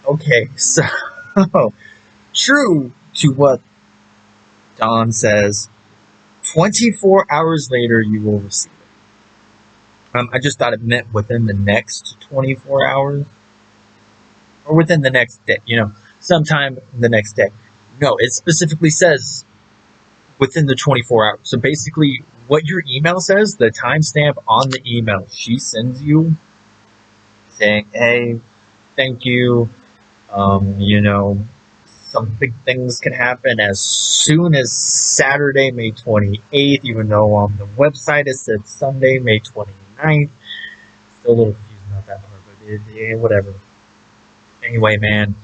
Okay, so true to what Don says, 24 hours later you will receive it. I just thought it meant within the next 24 hours or within the next day, sometime the next day. No, it specifically says within the 24 hours. So basically, what your email says, the timestamp on the email she sends you saying, hey, thank you. Some big things can happen as soon as Saturday, May 28th, even though on the website it said Sunday, May 29th. Still a little confused about that part, but whatever. Anyway, man,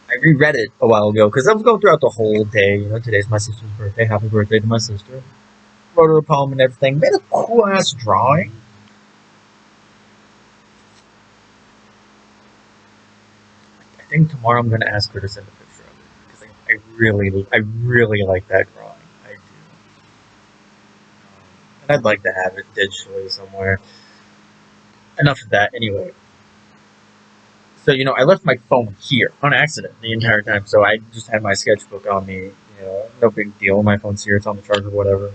I reread it a while ago because I was going throughout the whole day. Today's my sister's birthday. Happy birthday to my sister. Wrote her a poem and everything. Made a cool ass drawing. I think tomorrow I'm gonna ask her to send a picture of it because I really like that drawing. I do, and I'd like to have it digitally somewhere. Enough of that. Anyway, so I left my phone here on accident the entire time. So I just had my sketchbook on me. No big deal. My phone's here. It's on the charger. Whatever.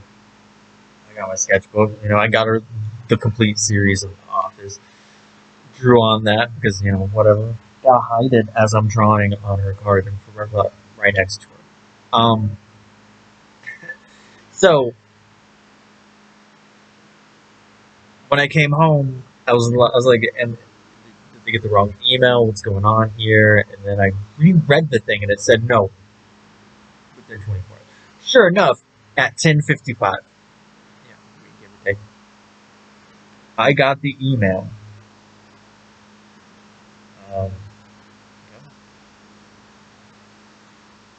I got my sketchbook. I got her the complete series of The Office. Drew on that because whatever. I'll hide it as I'm drawing on her card and forever right next to her. Um, so when I came home, I was like, and did they get the wrong email? What's going on here? And then I reread the thing, and it said no within 24 hours. Sure enough, at 10:55, yeah, give or take, I got the email. Um,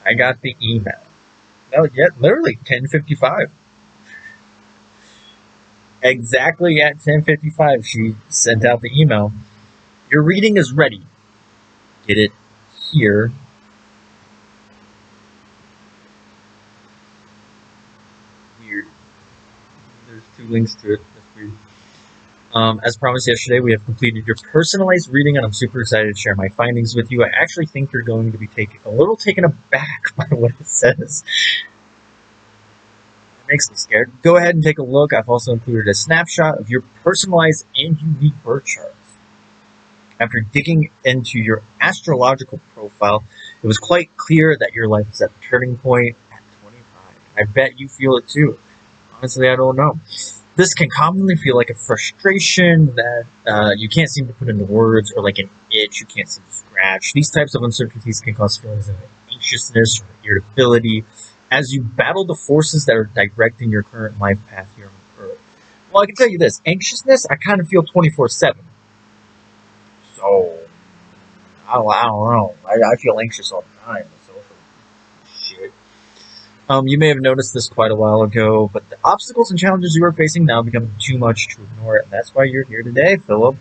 I got the email. No, yeah, literally 10:55. Exactly at 10:55, she sent out the email. Your reading is ready. Get it here. Weird. There's two links to it. That's weird. As promised yesterday, we have completed your personalized reading, and I'm super excited to share my findings with you. I actually think you're going to be a little taken aback by what it says. It makes me scared. Go ahead and take a look. I've also included a snapshot of your personalized and unique birth charts. After digging into your astrological profile, it was quite clear that your life is at a turning point at 25. I bet you feel it too. Honestly, I don't know. This can commonly feel like a frustration that you can't seem to put into words, or like an itch you can't seem to scratch. These types of uncertainties can cause feelings of anxiousness or irritability as you battle the forces that are directing your current life path here on Earth. Well, I can tell you this, anxiousness, I kind of feel 24/7. So, I don't know. I feel anxious all the time. So, shit. You may have noticed this quite a while ago, but the obstacles and challenges you are facing now become too much to ignore, and that's why you're here today, Philip.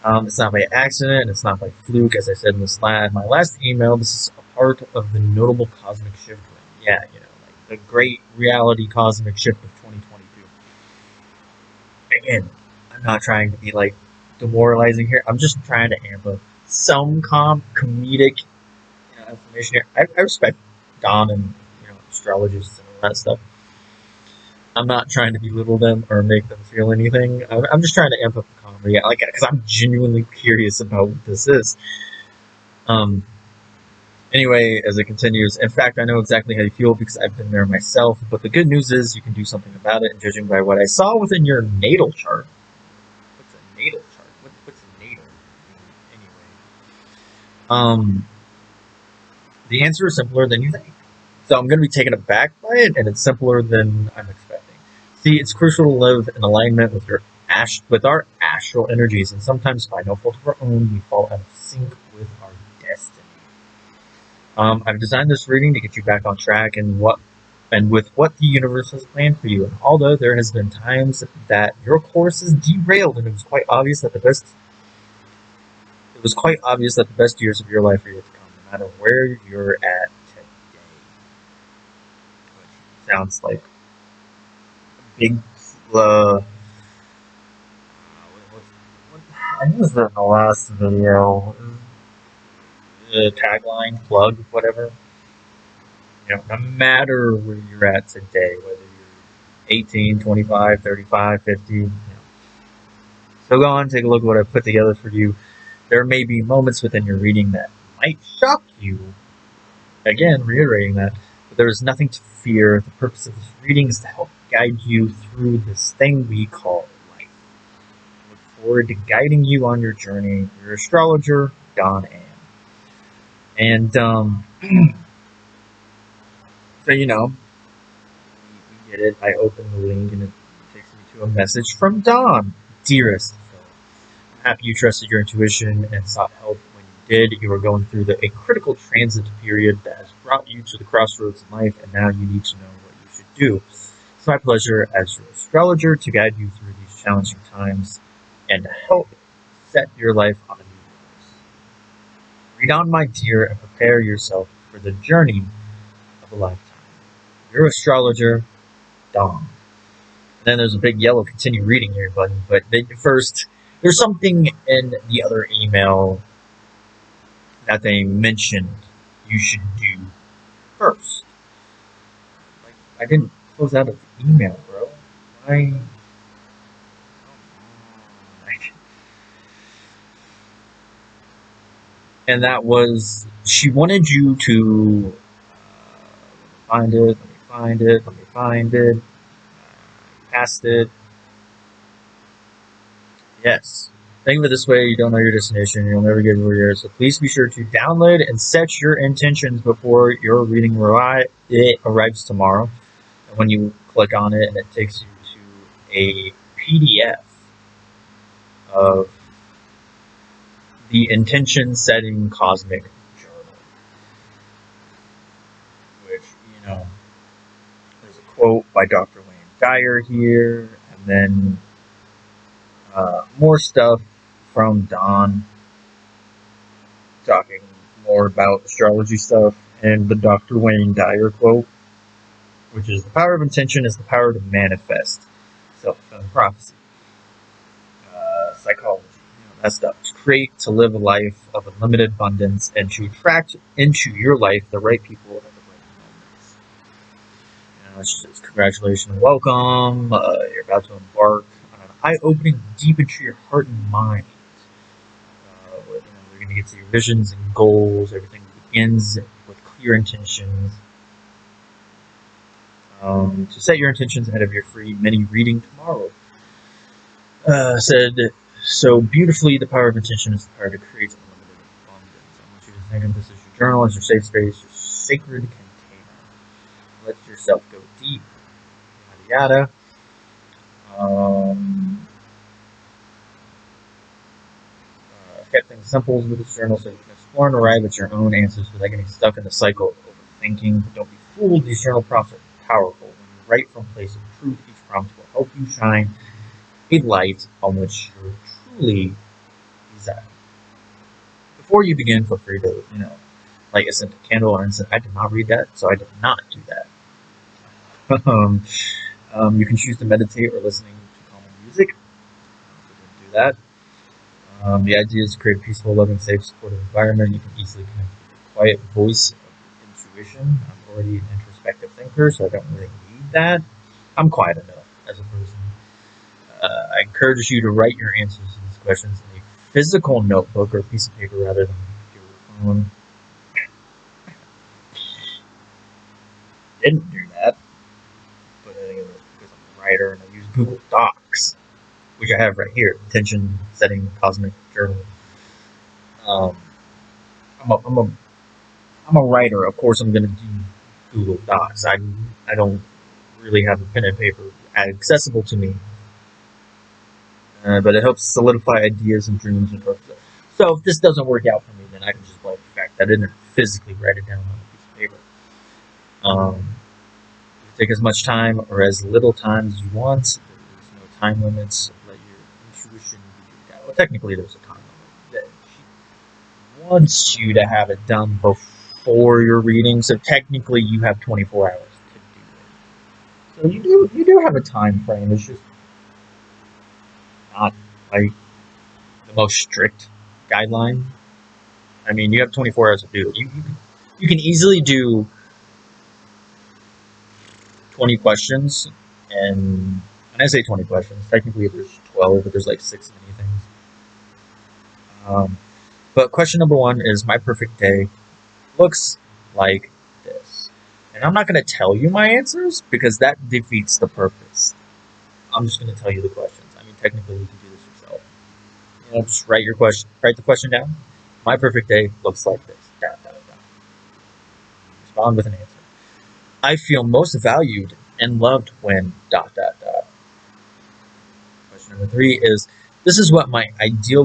It's not by accident, it's not by fluke, as I said in my last email. This is a part of the notable cosmic shift. Yeah, like the great reality cosmic shift of 2022. Again, I'm not trying to be like demoralizing here. I'm just trying to amp up some comedic information here. I respect Don and astrologists and all that stuff. I'm not trying to belittle them or make them feel anything. I'm just trying to amp up the comedy, because I'm genuinely curious about what this is. Um. Anyway, as it continues, in fact, I know exactly how you feel because I've been there myself. But the good news is you can do something about it. And judging by what I saw within your natal chart, what's a natal chart? What's a natal? Anyway, um, the answer is simpler than you think. So I'm going to be taken aback by it, and it's simpler than I'm expecting. See, it's crucial to live in alignment with with our astral energies, and sometimes by no fault of our own, we fall out of sync with our destiny. I've designed this reading to get you back on track and with what the universe has planned for you. And although there has been times that your course is derailed, and it was quite obvious that the best years of your life are yet to come, no matter where you're at today. Which sounds like a big, I used it in the last video. The tagline, plug, whatever. No matter where you're at today, whether you're 18, 25, 35, 50, so go on, take a look at what I've put together for you. There may be moments within your reading that might shock you. Again, reiterating that, but there is nothing to fear. The purpose of this reading is to help guide you through this thing we call life. I look forward to guiding you on your journey. Your astrologer, Don Ann. And, so, we get it. I open the link and it takes me to a message from Don. Dearest Phil, I'm happy you trusted your intuition and sought help when you did. You are going through a critical transit period that has brought you to the crossroads in life, and now you need to know what you should do. It's my pleasure as your astrologer to guide you through these challenging times and to help set your life on a new course. Read on, my dear, and prepare yourself for the journey of a lifetime. Your astrologer, Don. And then there's a big yellow continue reading here button, but first, there's something in the other email that they mentioned you should do first. Like, I didn't close out of the email, bro. Why? And that was, she wanted you to find it, let me find it, past it. Yes. Think of it this way, you don't know your destination, you'll never get where you are, so please be sure to download and set your intentions before your reading arrives tomorrow. And when you click on it, and it takes you to a PDF of the intention setting cosmic journal, which, there's a quote by Dr. Wayne Dyer here, and then more stuff from Don talking more about astrology stuff, and the Dr. Wayne Dyer quote, which is, the power of intention is the power to manifest. Self-fulfilling prophecy. Psychology. That stuff. To create, to live a life of unlimited abundance, and to attract into your life the right people at the right moments. It says, congratulations, welcome. You're about to embark on an eye-opening deep into your heart and mind. You're going to get to your visions and goals. Everything begins with clear intentions. To set your intentions ahead of your free mini reading tomorrow. Said so beautifully, the power of intention is the power to create unlimited abundance. I want you to think of this as your journal, as your safe space, your sacred container. Let yourself go deep. Yada yada. Kept things simple with this journal so you can explore and arrive at your own answers without getting stuck in the cycle of overthinking. But don't be fooled, these journal prompts are powerful. When you write from a place of truth, each prompt will help you shine a light on which you're truly reside. Before you begin, feel free to, light a scented candle or incense. I did not read that, so I did not do that. You can choose to meditate or listening to calming music. You didn't do that. The idea is to create a peaceful, loving, safe, supportive environment. You can easily connect with the quiet voice of intuition. I'm already an introspective thinker, so I don't really need that. I'm quiet enough as a person. I encourage you to write your answers to these questions in a physical notebook or piece of paper rather than your phone. Didn't do that, but I think it was because I'm a writer and I use Google Docs, which I have right here, intention setting cosmic journal. I'm a writer. Of course, I'm going to do Google Docs. I don't really have a pen and paper accessible to me, but it helps solidify ideas and dreams and purposes. So if this doesn't work out for me, then I can just blame the fact that I didn't physically write it down on a piece of paper. You can take as much time or as little time as you want. There's no time limits. Let your intuition be your guide. Well, technically, there's a time limit. She wants you to have it done before your reading, so technically you have 24 hours to do it. So you do have a time frame. It's just not like the most strict guideline. I mean, you have 24 hours to do it. You can easily do 20 questions, and when I say 20 questions, technically there's 12, but there's like 6 many things. But question number 1 is my perfect day looks like this. And I'm not going to tell you my answers because that defeats the purpose. I'm just going to tell you the questions. I mean, technically you can do this yourself. Just write the question down. My perfect day looks like this. Dot, dot, dot. Respond with an answer. I feel most valued and loved when ... Question number 3 is, this is what my ideal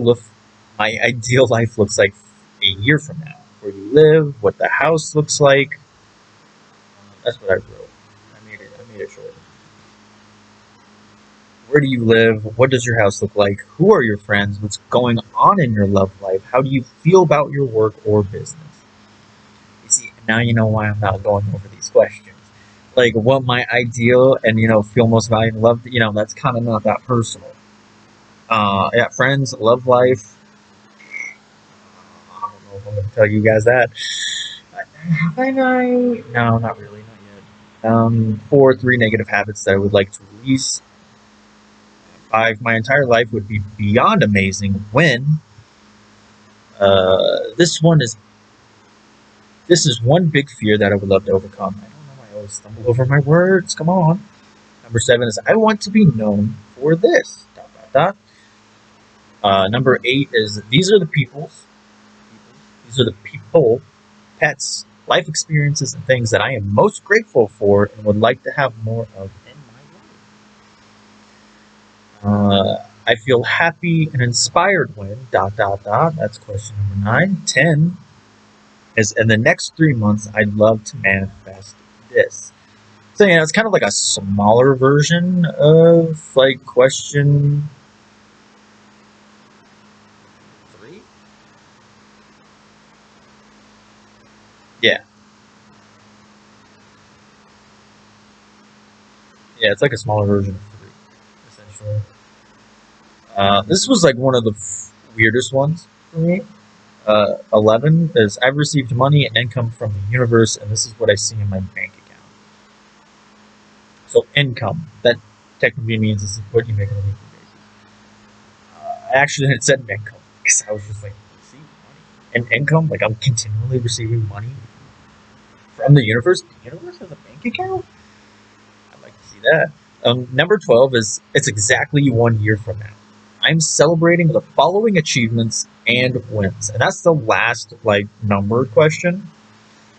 life looks like a year from now. Where you live, what the house looks like. That's what I wrote. I made it short. Where do you live? What does your house look like? Who are your friends? What's going on in your love life? How do you feel about your work or business? You see, now you know why I'm not going over these questions. Like what my ideal and feel most valued and loved, that's kind of not that personal. Yeah, friends, love life. I don't know if I'm going to tell you guys that. Have I? No, not really, not yet. 4, 3 negative habits that I would like to release. 5, my entire life would be beyond amazing when. This is one big fear that I would love to overcome. I don't know why I always stumble over my words. Come on. Number 7 is I want to be known for this. ... Number 8 is these are the people, pets, life experiences, and things that I am most grateful for and would like to have more of in my life. I feel happy and inspired when ... That's question number 9. 10 is in the next 3 months, I'd love to manifest this. So, it's kind of like a smaller version of like question 3. Yeah. Yeah, it's like a smaller version of 3, essentially. This was like one of the weirdest ones for me. 11 is I've received money and income from the universe, and this is what I see in my bank account. So income, that technically means this is what you make on a weekly basis. I actually had said income because I was just like, receiving money. And income, like I'm continually receiving money from the universe. The universe has a bank account? I'd like to see that. Number 12 is it's exactly 1 year from now. I'm celebrating the following achievements and wins. And that's the last number question.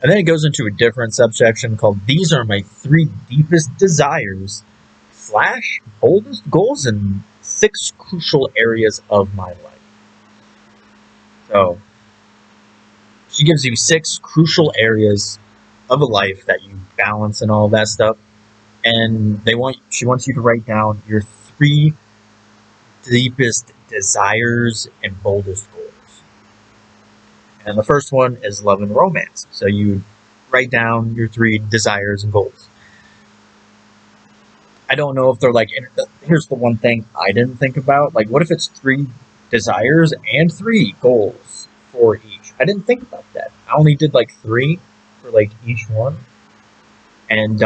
And then it goes into a different subsection called these are my 3 deepest desires / boldest goals in 6 crucial areas of my life. So she gives you 6 crucial areas of a life that you balance and all that stuff. And she wants you to write down your 3 deepest desires and boldest goals. And the first one is love and romance. So you write down your 3 desires and goals. I don't know if they're here's the one thing I didn't think about. What if it's 3 desires and 3 goals for each? I didn't think about that. I only did 3 for each one. And,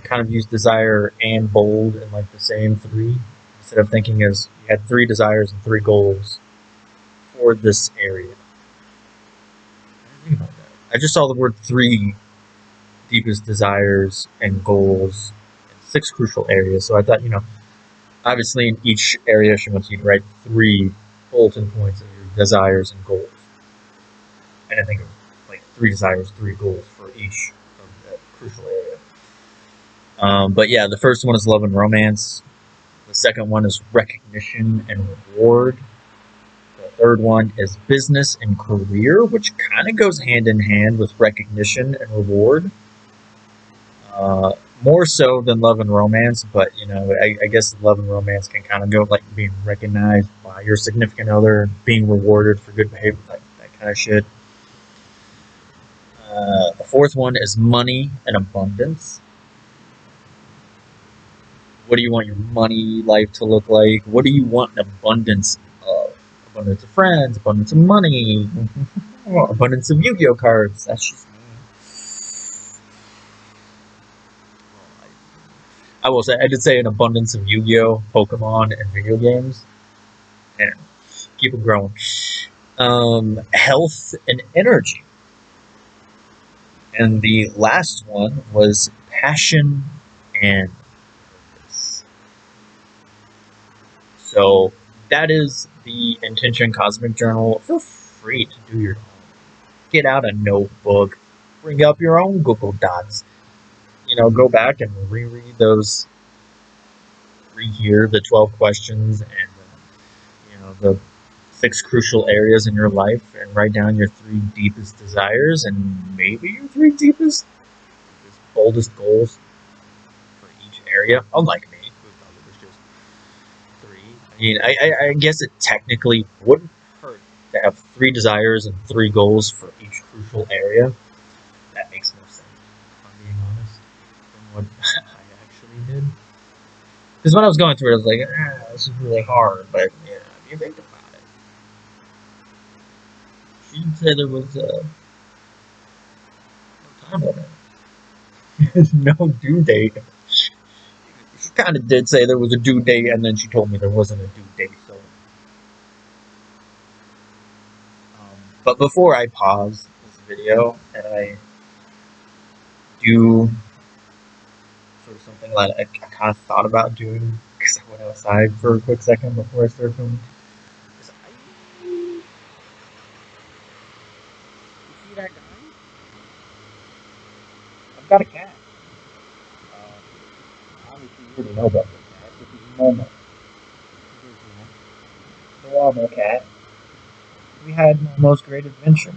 kind of use desire and bold in the same 3. Instead of thinking as you had 3 desires and 3 goals for this area. I didn't think about that. I just saw the word 3 deepest desires and goals in 6 crucial areas. So I thought, obviously in each area she wants you to write 3 bulletin points of your desires and goals. And I think of 3 desires, 3 goals for each of that crucial area. But yeah, the first one is love and romance. The second one is recognition and reward. The third one is business and career, which kind of goes hand in hand with recognition and reward. More so than love and romance, but I guess love and romance can kind of go being recognized by your significant other, being rewarded for good behavior, that kind of shit. The fourth one is money and abundance. What do you want your money life to look like? What do you want an abundance of? Abundance of friends, abundance of money, abundance of Yu-Gi-Oh cards. That's just me. I will say, I did say an abundance of Yu-Gi-Oh, Pokemon, and video games. And keep it growing. Health and energy. And the last one was passion and purpose. So that is the Intention Cosmic Journal. Feel free to do your own. Get out a notebook, bring up your own Google Docs. Go back and reread those, rehear the 12 questions and the 6 crucial areas in your life, and write down your 3 deepest desires and maybe your 3 deepest, boldest goals for each area. Unlike me, who thought it was just 3. I mean, I guess it technically wouldn't hurt to have 3 desires and 3 goals for each crucial area. That makes more sense, if I'm being honest, than what I actually did. Because when I was going through it, I was like, this is really hard, but yeah, if you think about it. She didn't say there was no time limit. No due date. She kind of did say there was a due date, and then she told me there wasn't a due date. So, but before I pause this video and I do sort of something that I kind of thought about doing, because I went outside for a quick second before I started filming. You see that guy? I've got a cat. Obviously, you already know about this cat. This is Momo. The Wobble cat. We had Momo's great adventure.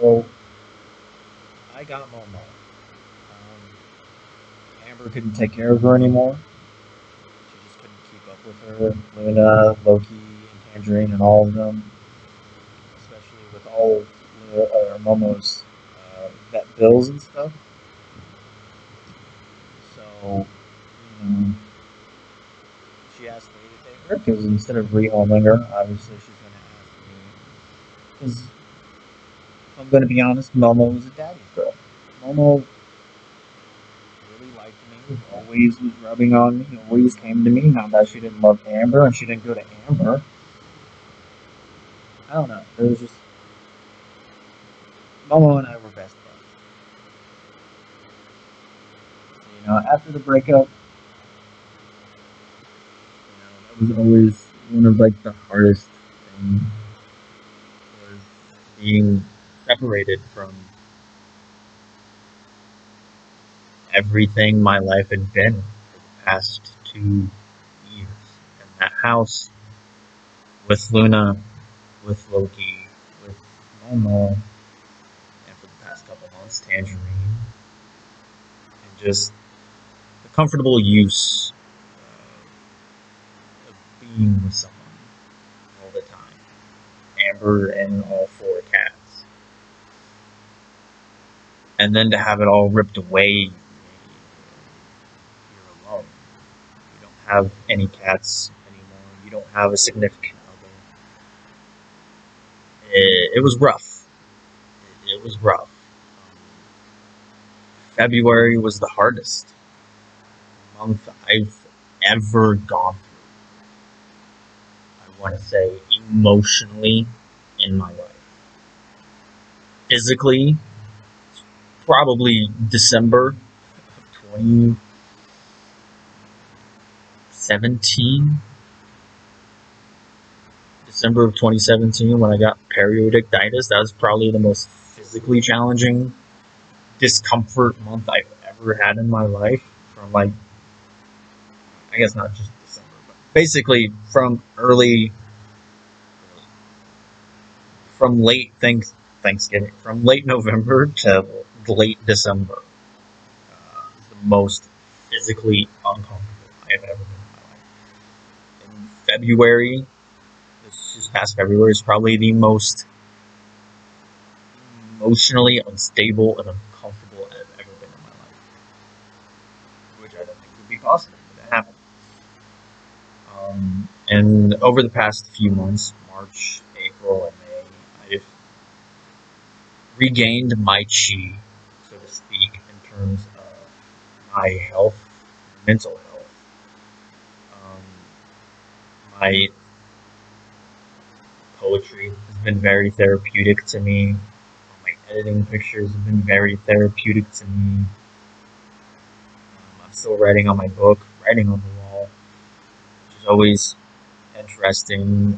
Well, I got Momo. Amber couldn't take care of her anymore. She just couldn't keep up with her. Luna, Loki, and Tangerine, and all of them. Especially with all of Momo's vet bills and stuff. So, she asked me to take her, because instead of rehoming her, obviously she's going to ask me. Because, if I'm going to be honest, Momo was a daddy's girl. Momo really liked me, always was rubbing on me, always came to me. Not that she didn't love Amber and she didn't go to Amber. I don't know. It was just Momo and I were best buds. After the breakup, that was always one of the hardest things, was being separated from everything my life had been for the past 2 years. And that house with Luna, with Loki, with Momo, and for the past couple months, Tangerine, and just the comfortable use of being with someone all the time. Amber and all 4 cats. And then to have it all ripped away, you're alone. You don't have any cats anymore. You don't have a significant other. It was rough. It was rough. February was the hardest month I've ever gone through. I want to say emotionally in my life. Physically, probably December of 2017. December of 2017 when I got periodictitis. That was probably the most physically challenging discomfort month I've ever had in my life. From I guess not just December, but basically from late Thanksgiving, from late November to late December. The most physically uncomfortable I have ever been in my life. In February, this past February is probably the most emotionally unstable and uncomfortable I've ever been in my life, which I don't think would be possible. And over the past few months, March, April, and May, I've regained my chi, so to speak, in terms of my health, mental health. My poetry has been very therapeutic to me. My editing pictures have been very therapeutic to me. I'm still writing on my book, writing on the wall, which is always interesting.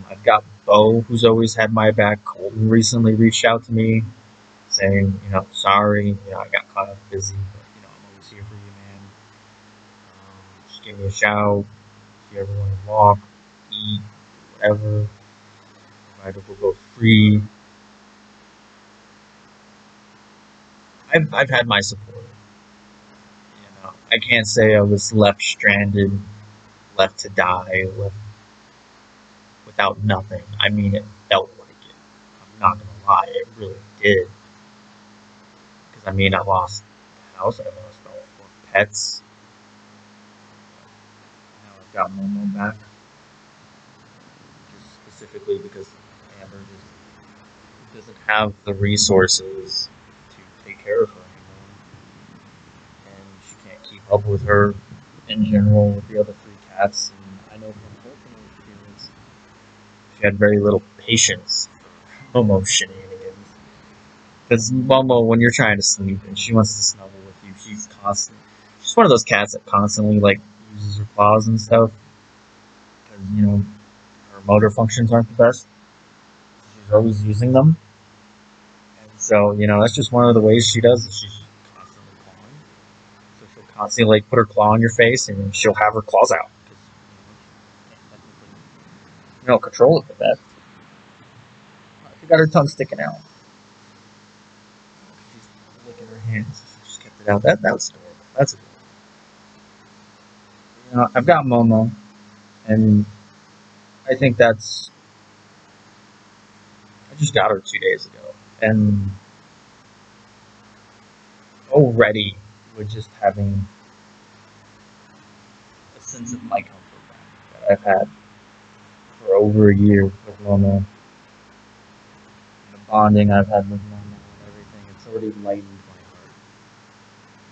I've got Bo, who's always had my back. Colton recently reached out to me saying, sorry, I got caught up busy, but, I'm always here for you, man. Just give me a shout if you ever want to walk, eat, whatever. Provided we'll go free. I've had my support. I can't say I was left stranded, left to die, left without nothing. I mean, it felt like it. I'm not gonna lie, it really did. Because I lost the house, I lost all 4 pets. Now I've got Momo back, just specifically because Amber just doesn't have the resources to take care of her anymore, and she can't keep up with her in general with the other 3 cats. And I know from personal experience, she had very little patience for Momo shenanigans. Because Momo, when you're trying to sleep and she wants to snuggle with you, she's one of those cats that constantly like uses her claws and stuff. Because her motor functions aren't the best. She's always using them, and so that's just one of the ways she does it. She's constantly clawing, so she'll constantly like put her claw on your face, and she'll have her claws out. Because you don't control it the best. She got her tongue sticking out. She's licking her hands. She just kept it out. That was adorable. That's adorable. I've got Momo, and I think I just got her 2 days ago, and already with just having a sense of my comfort back that I've had for over a year with Momo, and the bonding I've had with Momo and everything, it's already lightened my heart,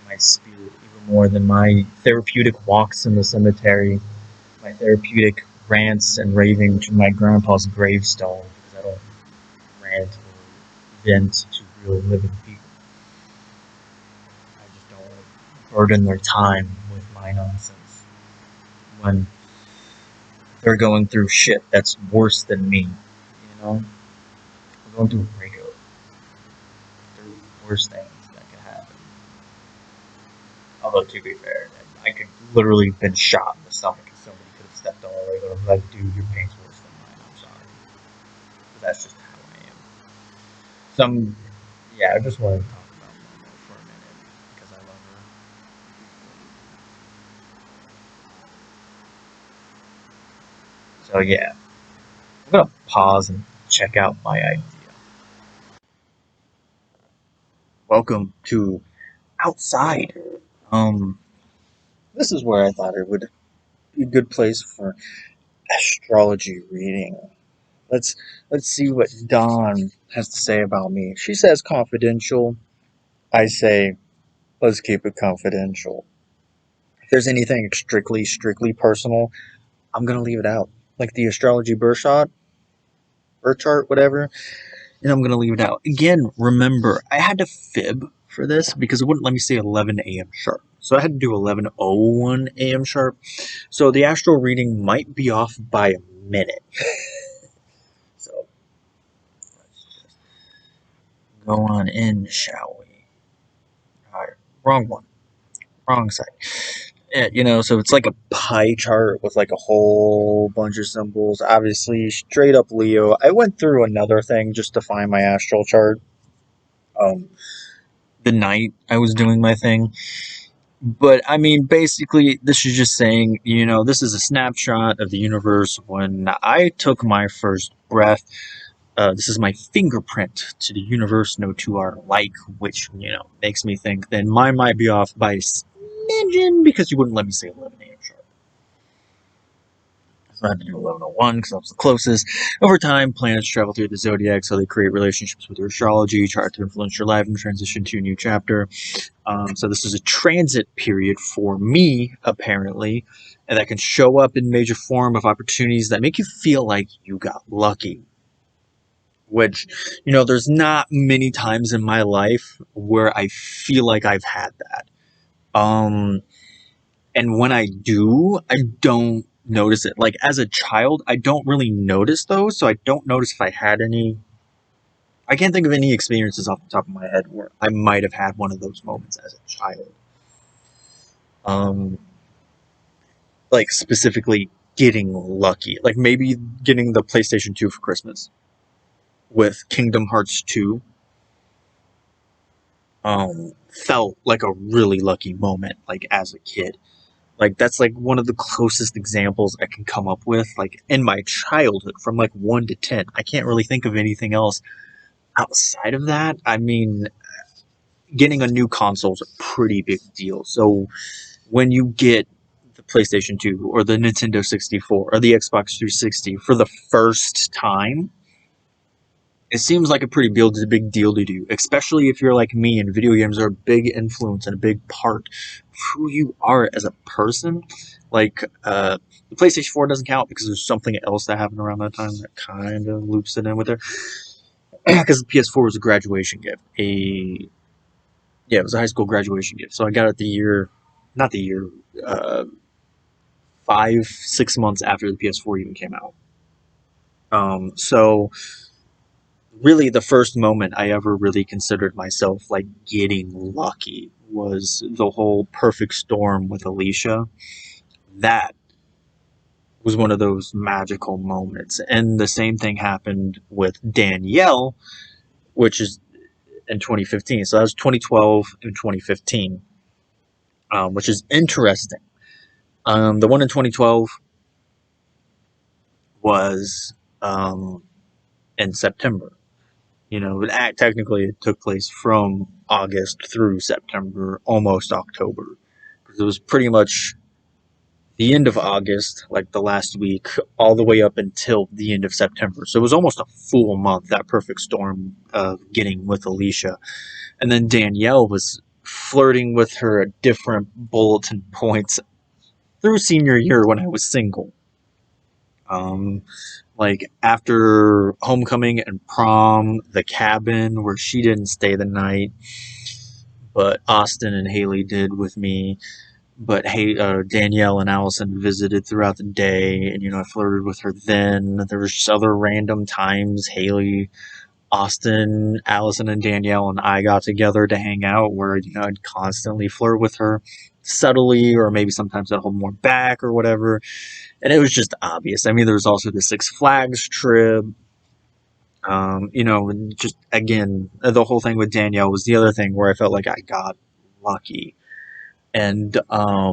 my spirit, even more than my therapeutic walks in the cemetery, my therapeutic rants and raving to my grandpa's gravestone, because I don't rant or vent to real living people. I just don't want to burden their time with my nonsense when they're going through shit that's worse than me. We're going through a breakup. There's worse things that could happen. Although, to be fair, I could literally have been shot in the stomach and somebody could have stepped all over it and was like, dude, your pain's worse than mine. I'm sorry. But that's just how I am. Yeah, I just wanted to talk about Momo for a minute because I love her. So, yeah, I'm going to pause and check out my idea. Welcome to Outside. Um, this is where I thought it would be a good place for astrology reading. Let's let's see what Dawn has to say about me. She says confidential. I say let's keep it confidential. If there's anything strictly personal, I'm gonna leave it out. Like the astrology birth chart, whatever, and I'm gonna leave it out. Again, remember, I had to fib for this because it wouldn't let me say 11 a.m. sharp. So I had to do 11:01 a.m. sharp. So the astral reading might be off by a minute. So let's just go on in, shall we? Alright, wrong one. Wrong side. Yeah, so it's like a pie chart with like a whole bunch of symbols. Obviously, straight up Leo. I went through another thing just to find my astral chart. The night I was doing my thing. But basically, this is just saying, this is a snapshot of the universe when I took my first breath. This is my fingerprint to the universe. No two are alike, which makes me think then mine might be off by a smidgen because you wouldn't let me say 11 a.m. sharp. So I had to do 1101 because that was the closest. Over time, planets travel through the zodiac, so they create relationships with your astrology, try to influence your life, and transition to a new chapter. So this is a transit period for me, apparently, and that can show up in major form of opportunities that make you feel like you got lucky. Which, there's not many times in my life where I feel like I've had that. And when I do, I don't notice it. Like as a child, I don't really notice those, so I don't notice if I had any. I can't think of any experiences off the top of my head where I might have had one of those moments as a child. Um, like specifically getting lucky, like maybe getting the PlayStation 2 for Christmas with Kingdom Hearts 2. Felt like a really lucky moment, like as a kid. Like that's like one of the closest examples I can come up with, like in my childhood, from like 1 to 10. I can't really think of anything else outside of that. I mean, getting a new console is a pretty big deal. So when you get the PlayStation 2 or the Nintendo 64 or the Xbox 360 for the first time, it seems like a pretty big deal to do, especially if you're like me and video games are a big influence and a big part of who you are as a person. Like, the PlayStation 4 doesn't count because there's something else that happened around that time that kind of loops it in with there. Because the PS4 was a graduation gift. Yeah, it was a high school graduation gift. So I got it not the year, uh, 5, 6 months after the PS4 even came out. So really the first moment I ever really considered myself like getting lucky was the whole perfect storm with Alicia. That was one of those magical moments. And the same thing happened with Danielle, which is in 2015. So that was 2012 and 2015, which is interesting. The one in 2012 was in September. Technically it took place from August through September, almost October, because it was pretty much the end of August, like the last week, all the way up until the end of September. So it was almost a full month, that perfect storm of getting with Alicia. And then Danielle was flirting with her at different bulletin points through senior year when I was single. Um, like after homecoming and prom, the cabin where she didn't stay the night, but Austin and Haley did with me. But hey, Danielle and Allison visited throughout the day, and I flirted with her. Then there was just other random times Haley, Austin, Allison, and Danielle and I got together to hang out, where I'd constantly flirt with her subtly, or maybe sometimes I'd hold more back or whatever. And it was just obvious. I mean, there was also the Six Flags trip. Just again, the whole thing with Danielle was the other thing where I felt like I got lucky. And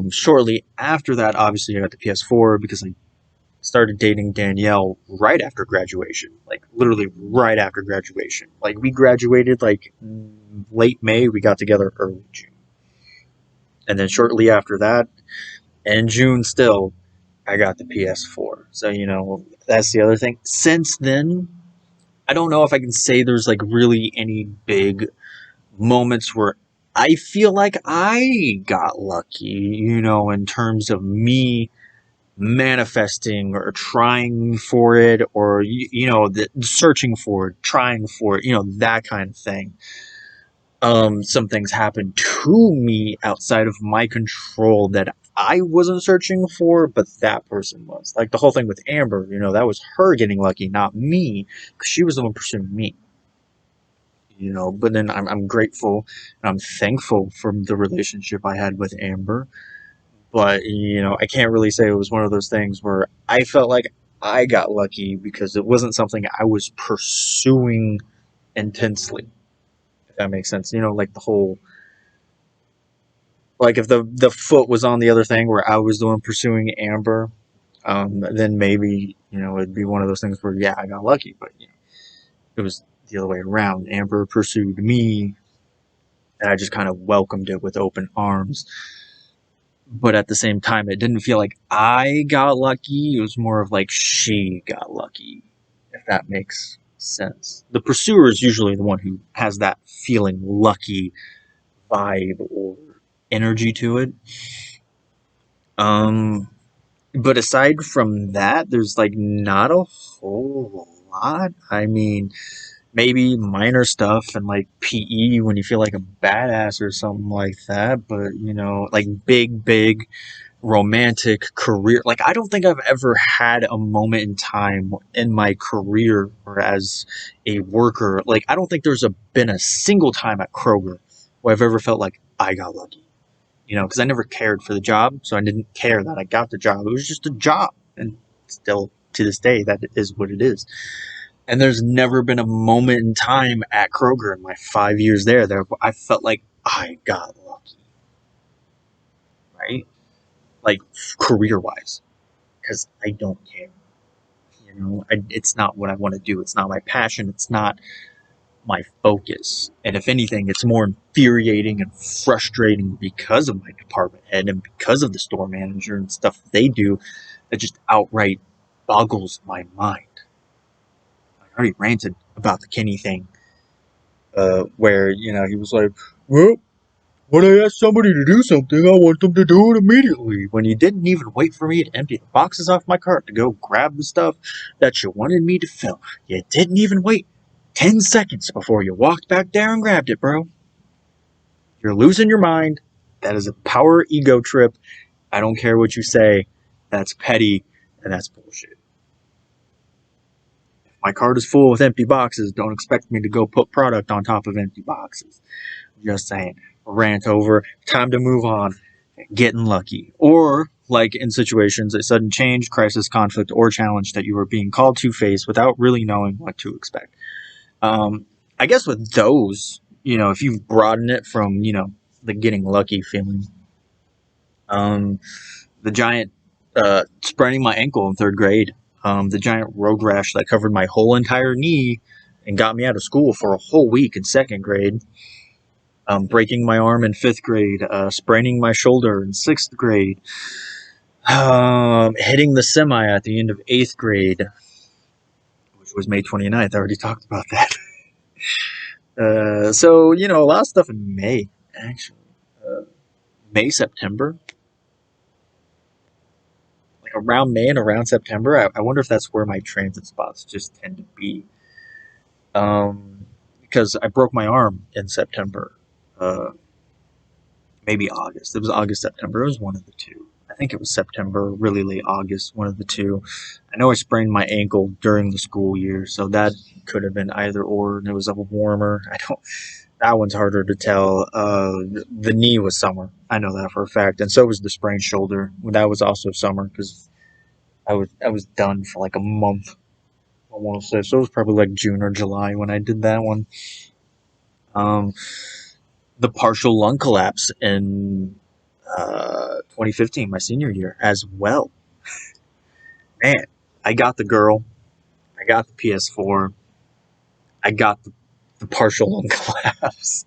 shortly after that, obviously, I got the PS4 because I started dating Danielle right after graduation, like literally right after graduation. Like we graduated like late May, we got together early June. And then shortly after that, in June still, I got the PS4. So, that's the other thing. Since then, I don't know if I can say there's like really any big moments where I feel like I got lucky, in terms of me manifesting or trying for it, or searching for it, trying for it, that kind of thing. Some things happened to me outside of my control that I wasn't searching for, but that person was. Like the whole thing with Amber, that was her getting lucky, not me, because she was the one pursuing me. But then I'm grateful and I'm thankful for the relationship I had with Amber. But, I can't really say it was one of those things where I felt like I got lucky because it wasn't something I was pursuing intensely, if that makes sense. Like the whole, like if the foot was on the other thing where I was the one pursuing Amber, then maybe, it'd be one of those things where, yeah, I got lucky. But, it was the other way around. Amber pursued me, and I just kind of welcomed it with open arms. but at the same time, it didn't feel like I got lucky. It was more of like she got lucky, if that makes sense. The pursuer is usually the one who has that feeling lucky vibe or energy to it. Um, but aside from that, there's like not a whole lot. I mean, maybe minor stuff and like PE when you feel like a badass or something like that. But like big romantic career. Like, I don't think I've ever had a moment in time in my career or as a worker. Like, I don't think been a single time at Kroger where I've ever felt like I got lucky. Because I never cared for the job, so I didn't care that I got the job. It was just a job, and still to this day, that is what it is. And there's never been a moment in time at Kroger in my 5 years there that I felt like I got lucky, right? Like career wise, because I don't care. It's not what I want to do. It's not my passion. It's not my focus. And if anything, it's more infuriating and frustrating because of my department head and because of the store manager and stuff they do that just outright boggles my mind. I already ranted about the Kenny thing, where, he was like, well, when I ask somebody to do something, I want them to do it immediately. When you didn't even wait for me to empty the boxes off my cart to go grab the stuff that you wanted me to fill. You didn't even wait 10 seconds before you walked back there and grabbed it, bro. You're losing your mind. That is a power ego trip. I don't care what you say. That's petty, and that's bullshit. If my cart is full with empty boxes, don't expect me to go put product on top of empty boxes. Just saying. Rant over. Time to move on. Getting lucky. Or, like in situations, a sudden change, crisis, conflict, or challenge that you are being called to face without really knowing what to expect. I guess with those, if you broaden it from, the getting lucky feeling, the giant spraining my ankle in third grade, the giant road rash that covered my whole entire knee and got me out of school for a whole week in second grade, breaking my arm in fifth grade, spraining my shoulder in sixth grade, hitting the semi at the end of eighth grade, which was May 29th. I already talked about that. So, a lot of stuff in May, actually. May, September. Like around May and around September, I wonder if that's where my transit spots just tend to be. Because I broke my arm in September. Maybe August. It was August, September. It was one of the two. I think it was September, really late August, one of the two. I know I sprained my ankle during the school year, so that could have been either or, and it was a warmer. That one's harder to tell. The knee was summer. I know that for a fact, and so was the sprained shoulder. That was also summer because I was done for like a month. I want to say so. It was probably like June or July when I did that one. Um, the partial lung collapse in 2015, my senior year, as well. Man, I got the girl. I got the PS4. I got the partial lung collapse.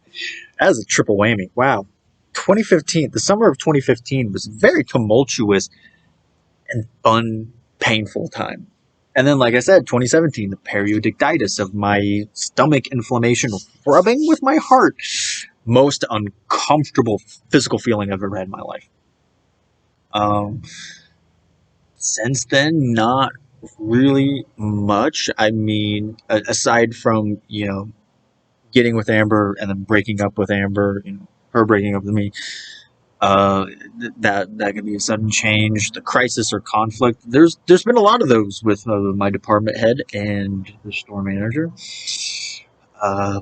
That was a triple whammy. Wow. 2015, the summer of 2015 was a very tumultuous and fun, painful time. And then, like I said, 2017, the perioditis of my stomach inflammation rubbing with my heart. Most uncomfortable physical feeling I've ever had in my life. Since then, not really much. I mean, aside from, getting with Amber and then breaking up with Amber, her breaking up with me, that could be a sudden change. The crisis or conflict. There's been a lot of those with my department head and the store manager,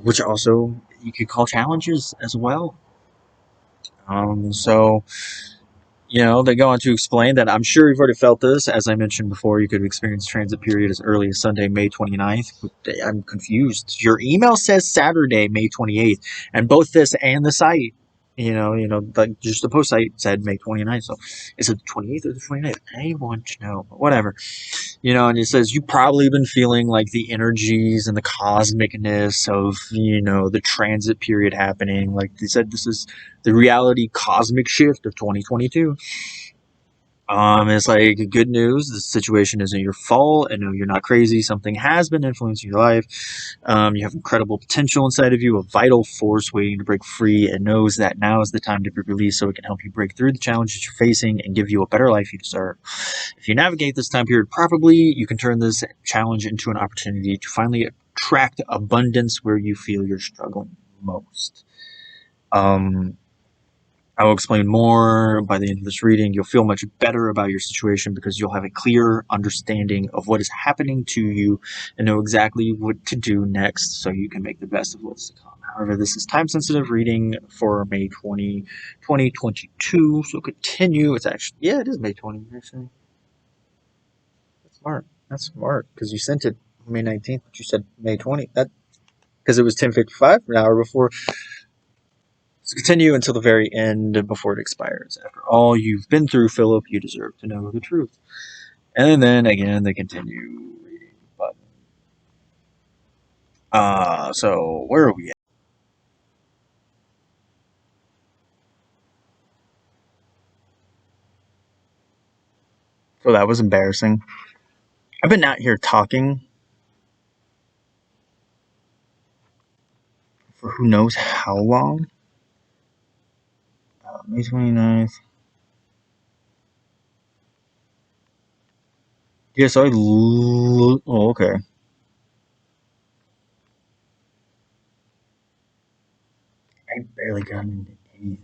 which also you could call challenges as well. So they go on to explain that I'm sure you've already felt this. As I mentioned before, you could experience transit period as early as Sunday, May 29th. I'm confused. Your email says Saturday, May 28th, and both this and the site, like just the post site said May 29th. So is it the 28th or the 29th? I want to know, but whatever. And it says you've probably been feeling like the energies and the cosmicness of, the transit period happening. Like they said, this is the reality cosmic shift of 2022. It's like good news. The situation isn't your fault. I know you're not crazy. Something has been influencing your life. You have incredible potential inside of you, a vital force waiting to break free, and knows that now is the time to be released so it can help you break through the challenges you're facing and give you a better life you deserve. If you navigate this time period properly, you can turn this challenge into an opportunity to finally attract abundance where you feel you're struggling most. I will explain more by the end of this reading. You'll feel much better about your situation because you'll have a clear understanding of what is happening to you and know exactly what to do next so you can make the best of what's to come. However, this is time-sensitive reading for May 20, 2022, so continue. It's actually, yeah, it is May 20, actually. That's smart. That's smart because you sent it May 19th, but you said May 20. That because it was 10:55, an hour before. So continue until the very end before it expires. After all you've been through, Philip, you deserve to know the truth. And then again, they continue reading. So where are we at? So that was embarrassing. I've been out here talking for who knows how long. May 29th. Yeah, so oh, okay. I barely got into anything.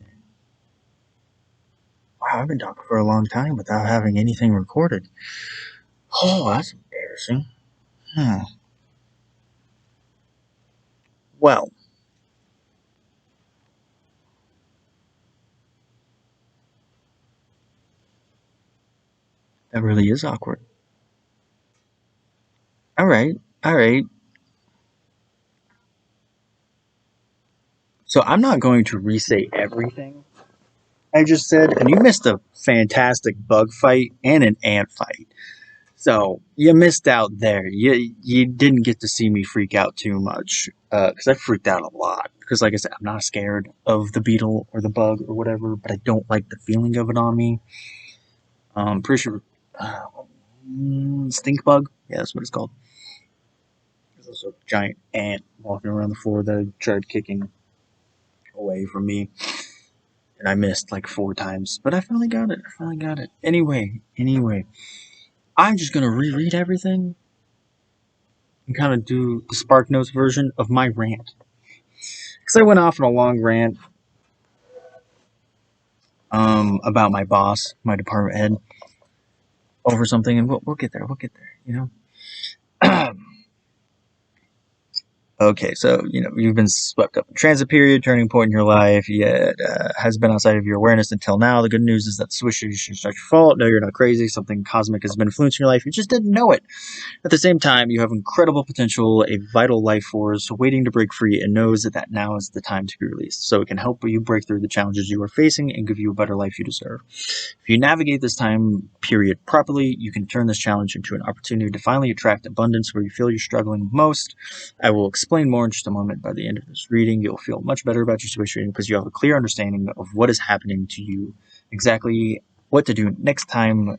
Wow, I've been talking for a long time without having anything recorded. Oh, that's embarrassing. Hmm. Well, that really is awkward. All right, all right. So I'm not going to re-say everything I just said, and you missed a fantastic bug fight and an ant fight. So you missed out there. You didn't get to see me freak out too much because I freaked out a lot. Because like I said, I'm not scared of the beetle or the bug or whatever, but I don't like the feeling of it on me. Pretty sure uh, stink bug. Yeah, that's what it's called. There's also a giant ant walking around the floor that I tried kicking away from me, and I missed like 4 times, but I finally got it. I finally got it. Anyway, I'm just gonna reread everything and kind of do the Spark Notes version of my rant because I went off on a long rant about my boss, my department head, over something, and we'll get there. We'll get there. Okay, so you've been swept up in transit period, turning point in your life. Yet has been outside of your awareness until now. The good news is that the switch is not your fault. No, you're not crazy. Something cosmic has been influencing your life. You just didn't know it. At the same time, you have incredible potential, a vital life force waiting to break free, and knows that now is the time to be released. So it can help you break through the challenges you are facing and give you a better life you deserve. If you navigate this time period properly, you can turn this challenge into an opportunity to finally attract abundance where you feel you're struggling most. I will explain more in just a moment. By the end of this reading, you'll feel much better about your situation because you have a clear understanding of what is happening to you, exactly what to do next time.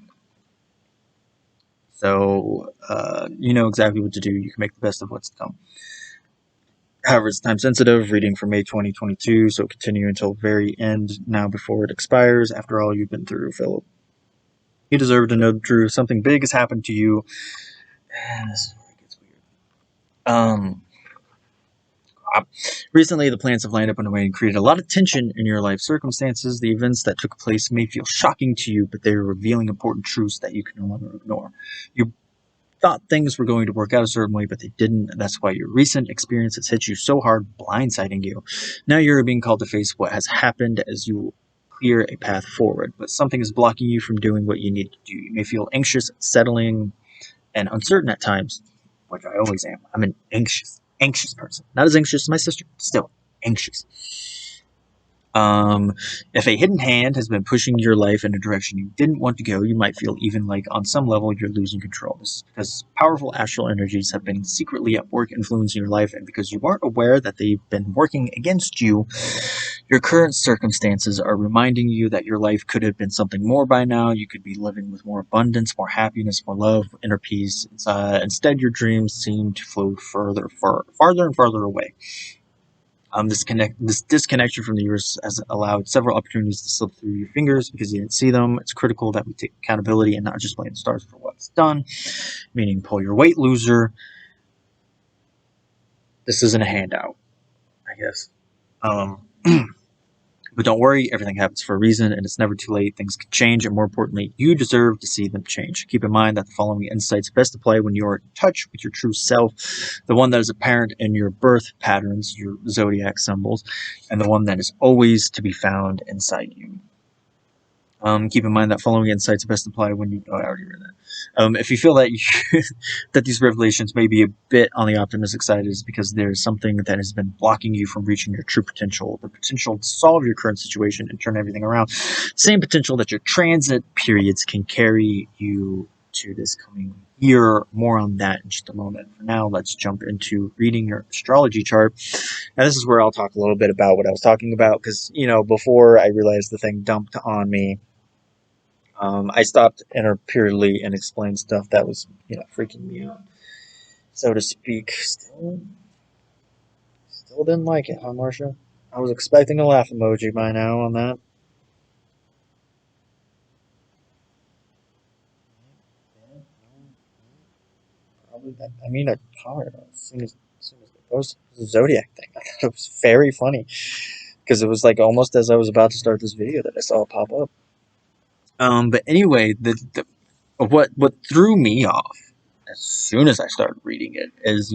So you know exactly what to do. You can make the best of what's to come. However, it's time sensitive, reading for May 2022, so continue until very end now before it expires. After all you've been through, Philip, you deserve to know the truth. Something big has happened to you. And this is where it gets weird. Um, Recently, the planets have lined up in a way and created a lot of tension in your life circumstances. The events that took place may feel shocking to you, but they are revealing important truths that you can no longer ignore. You thought things were going to work out a certain way, but they didn't. That's why your recent experience has hit you so hard, blindsiding you. Now you're being called to face what has happened as you clear a path forward, but something is blocking you from doing what you need to do. You may feel anxious, settling, and uncertain at times, which I always am. I'm an anxious person. Not as anxious as my sister, still anxious. If a hidden hand has been pushing your life in a direction you didn't want to go, you might feel even like on some level you're losing control. This is because powerful astral energies have been secretly at work influencing your life, and because you weren't aware that they've been working against you, your current circumstances are reminding you that your life could have been something more by now. You could be living with more abundance, more happiness, more love, inner peace. Instead, your dreams seem to flow farther and farther away. This disconnection from the universe has allowed several opportunities to slip through your fingers because you didn't see them. It's critical that we take accountability and not just blame the stars for what's done, meaning pull your weight, loser. This isn't a handout, I guess. Um, but don't worry, everything happens for a reason, and it's never too late. Things can change, and more importantly, you deserve to see them change. Keep in mind that the following insights best apply when you're in touch with your true self, the one that is apparent in your birth patterns, your zodiac symbols, and the one that is always to be found inside you. Keep in mind that following insights best apply when you. Oh, I already read that. If you feel that that these revelations may be a bit on the optimistic side, is because there's something that has been blocking you from reaching your true potential, the potential to solve your current situation and turn everything around. Same potential that your transit periods can carry you to this coming year. More on that in just a moment. For now, let's jump into reading your astrology chart. Now, this is where I'll talk a little bit about what I was talking about because, before I realized the thing dumped on me, I stopped interpretedly and explained stuff that was, freaking me out, so to speak. Still didn't like it, huh, Marsha? I was expecting a laugh emoji by now on that. Probably that. I mean, a comment as soon as it goes. It was a zodiac thing. I thought it was very funny because it was like almost as I was about to start this video that I saw it pop up. But anyway, what threw me off as soon as I started reading it is,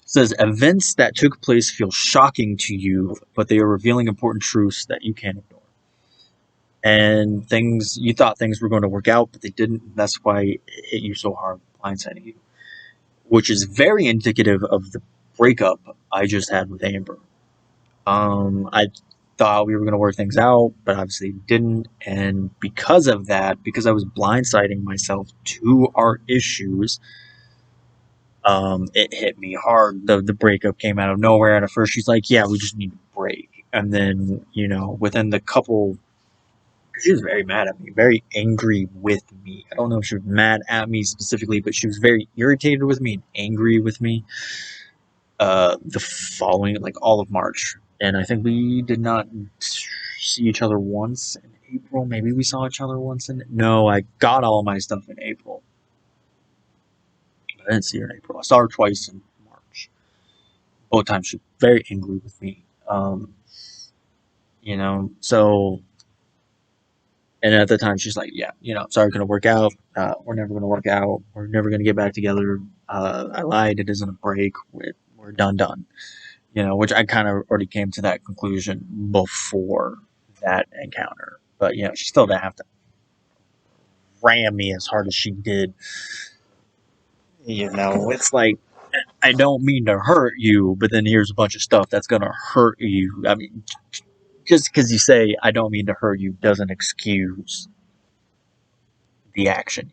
says events that took place feel shocking to you, but they are revealing important truths that you can't ignore. And things you thought things were going to work out, but they didn't. That's why it hit you so hard, blindsiding you, which is very indicative of the breakup I just had with Amber. I thought we were going to work things out, but obviously didn't. And because of that, because I was blindsiding myself to our issues, it hit me hard. The breakup came out of nowhere. And at first, she's like, "Yeah, we just need to break." And then, within the couple, she was very mad at me, very angry with me. I don't know if she was mad at me specifically, but she was very irritated with me and angry with me. The following, like all of March, and I think we did not see each other once in April. Maybe we saw each other once in. No, I got all my stuff in April. I didn't see her in April. I saw her twice in March. Both times she was very angry with me. So, and at the time she's like, "Yeah, it's not gonna work out. We're never gonna work out. We're never gonna get back together. I lied. It isn't a break. We're done. Which I kind of already came to that conclusion before that encounter. But, she still didn't have to ram me as hard as she did. It's like, I don't mean to hurt you, but then here's a bunch of stuff that's going to hurt you. I mean, just because you say, I don't mean to hurt you, doesn't excuse the action.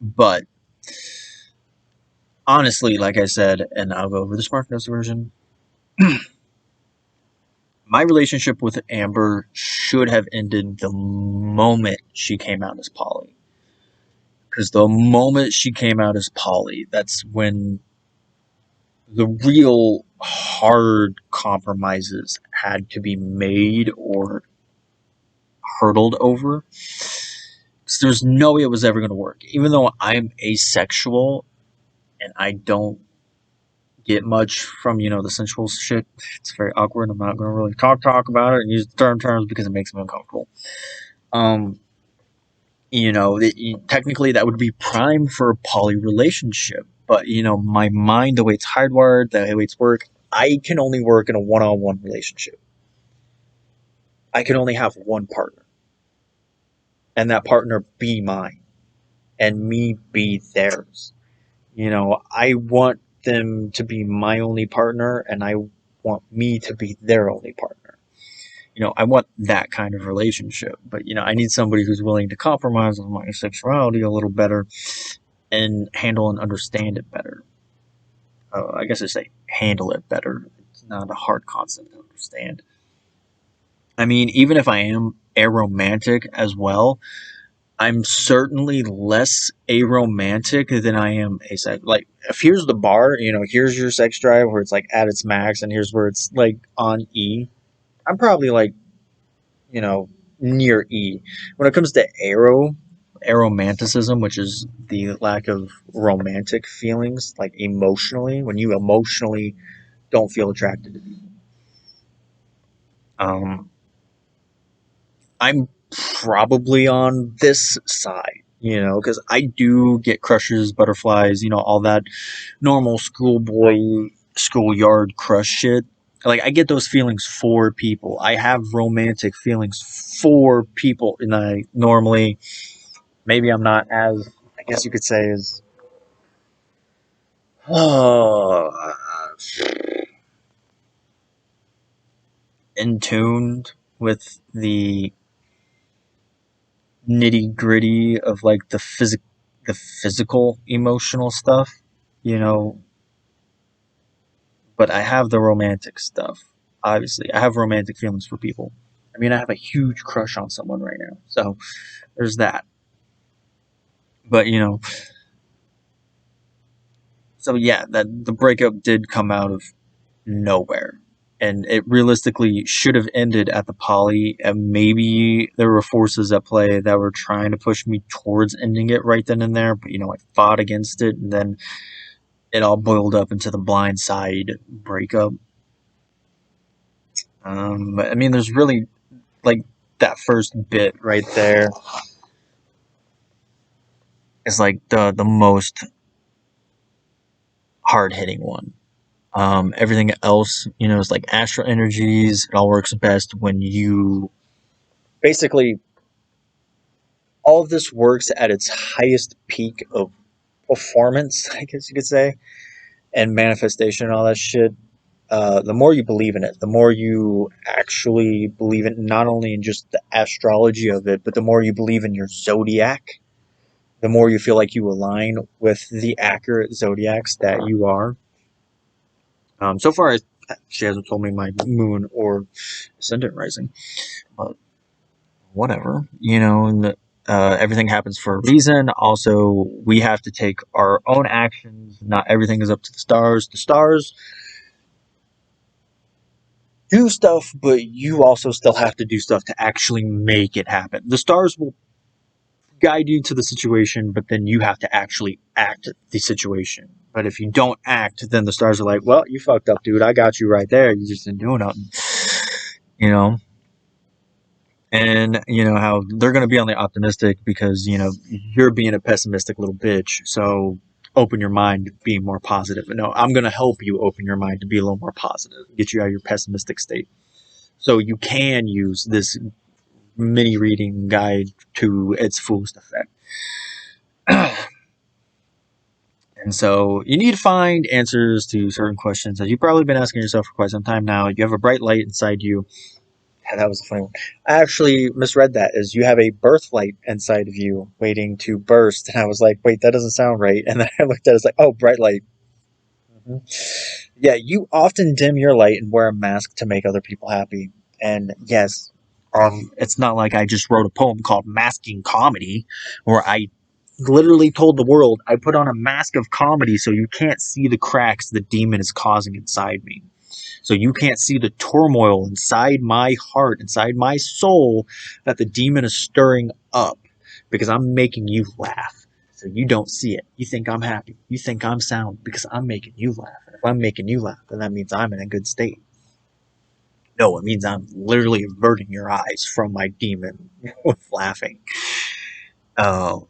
But honestly, like I said, and I'll go over the SmartNotes version, my relationship with Amber should have ended the moment she came out as poly. Because the moment she came out as poly, that's when the real hard compromises had to be made or hurdled over. Because there's no way it was ever going to work. Even though I'm asexual and I don't get much from, the sensual shit, it's very awkward. I'm not going to really talk about it and use the terms because it makes me uncomfortable. Um, technically that would be prime for a poly relationship. But, my mind, the way it's hardwired, the way it's work, I can only work in a one-on-one relationship. I can only have one partner. And that partner be mine. And me be theirs. I want them to be my only partner, and I want me to be their only partner. I want that kind of relationship. But, I need somebody who's willing to compromise on my sexuality a little better and handle and understand it better. I guess I say handle it better. It's not a hard concept to understand. I mean, even if I am aromantic as well, I'm certainly less aromantic than I am asex. Like, if here's the bar, here's your sex drive where it's like at its max, and here's where it's like on E. I'm probably like, you know, near E. When it comes to aromanticism, which is the lack of romantic feelings, like emotionally, when you emotionally don't feel attracted to people. Um, I'm probably on this side, because I do get crushes, butterflies, all that normal schoolboy, schoolyard crush shit. Like, I get those feelings for people. I have romantic feelings for people, and I normally, maybe I'm not as, I guess you could say, as uh, in tuned with the nitty gritty of like the physical emotional stuff, you know. But I have the romantic stuff. Obviously, I have romantic feelings for people. I mean, I have a huge crush on someone right now, so there's that. But so yeah, that the breakup did come out of nowhere. And it realistically should have ended at the poly, and maybe there were forces at play that were trying to push me towards ending it right then and there. But I fought against it, and then it all boiled up into the blind side breakup. But I mean, there's really like that first bit right there is like the most hard hitting one. Everything else, is like astral energies. It all works best when you basically, all of this works at its highest peak of performance, I guess you could say, and manifestation and all that shit. The more you believe in it, the more you actually believe in not only in just the astrology of it, but the more you believe in your zodiac, the more you feel like you align with the accurate zodiacs that you are. So far, she hasn't told me my moon or ascendant rising, but whatever, and everything happens for a reason. Also, we have to take our own actions. Not everything is up to the stars. The stars do stuff, but you also still have to do stuff to actually make it happen. The stars will guide you to the situation, but then you have to actually act the situation. But if you don't act, then the stars are like, well, you fucked up, dude. I got you right there. You just didn't do nothing. You know? And how they're going to be on the optimistic because, you're being a pessimistic little bitch. So open your mind to being more positive. No, I'm going to help you open your mind to be a little more positive, get you out of your pessimistic state. So you can use this mini reading guide to its fullest effect. And so you need to find answers to certain questions that you've probably been asking yourself for quite some time now. You have a bright light inside you. Yeah, that was a funny one. I actually misread that as you have a birth light inside of you waiting to burst. And I was like, wait, that doesn't sound right. And then I looked at it, it's like, oh, bright light. Mm-hmm. Yeah, you often dim your light and wear a mask to make other people happy. And yes, it's not like I just wrote a poem called Masking Comedy, where I literally told the world I put on a mask of comedy so you can't see the cracks the demon is causing inside me. So you can't see the turmoil inside my heart, inside my soul, that the demon is stirring up because I'm making you laugh. So you don't see it. You think I'm happy. You think I'm sound because I'm making you laugh. And if I'm making you laugh, then that means I'm in a good state. No, it means I'm literally averting your eyes from my demon with laughing. Oh,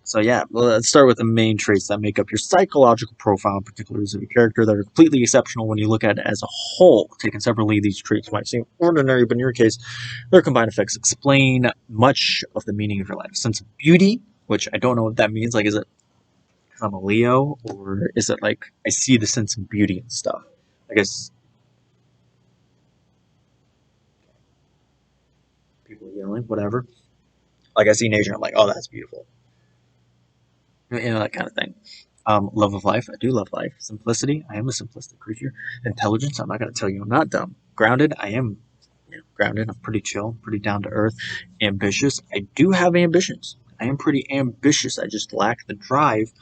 so yeah, well, let's start with the main traits that make up your psychological profile, particulars of your character that are completely exceptional when you look at it as a whole. Taken separately, these traits might seem ordinary, but in your case, their combined effects explain much of the meaning of your life. Sense of beauty, which I don't know what that means. Like, is it because I'm a Leo, or is it like I see the sense of beauty and stuff? I guess people yelling, whatever. Like I see nature, I'm like, oh, that's beautiful. That kind of thing. Love of life, I do love life. Simplicity, I am a simplistic creature. Intelligence, I'm not going to tell you I'm not dumb. Grounded, I am grounded. I'm pretty chill, pretty down to earth. Ambitious, I do have ambitions. I am pretty ambitious. I just lack the drive,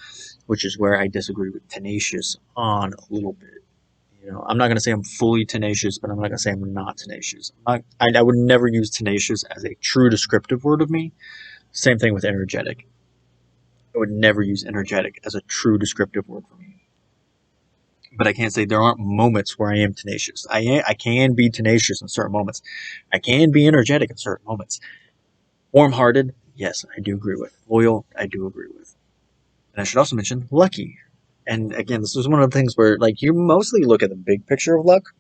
which is where I disagree with tenacious on a little bit. I'm not going to say I'm fully tenacious, but I'm not going to say I'm not tenacious. I would never use tenacious as a true descriptive word of me. Same thing with energetic. I would never use energetic as a true descriptive word for me. But I can't say there aren't moments where I am tenacious. I can be tenacious in certain moments. I can be energetic in certain moments. Warm-hearted, yes, I do agree with. Loyal, I do agree with. And I should also mention lucky. And again, this is one of the things where like you mostly look at the big picture of luck.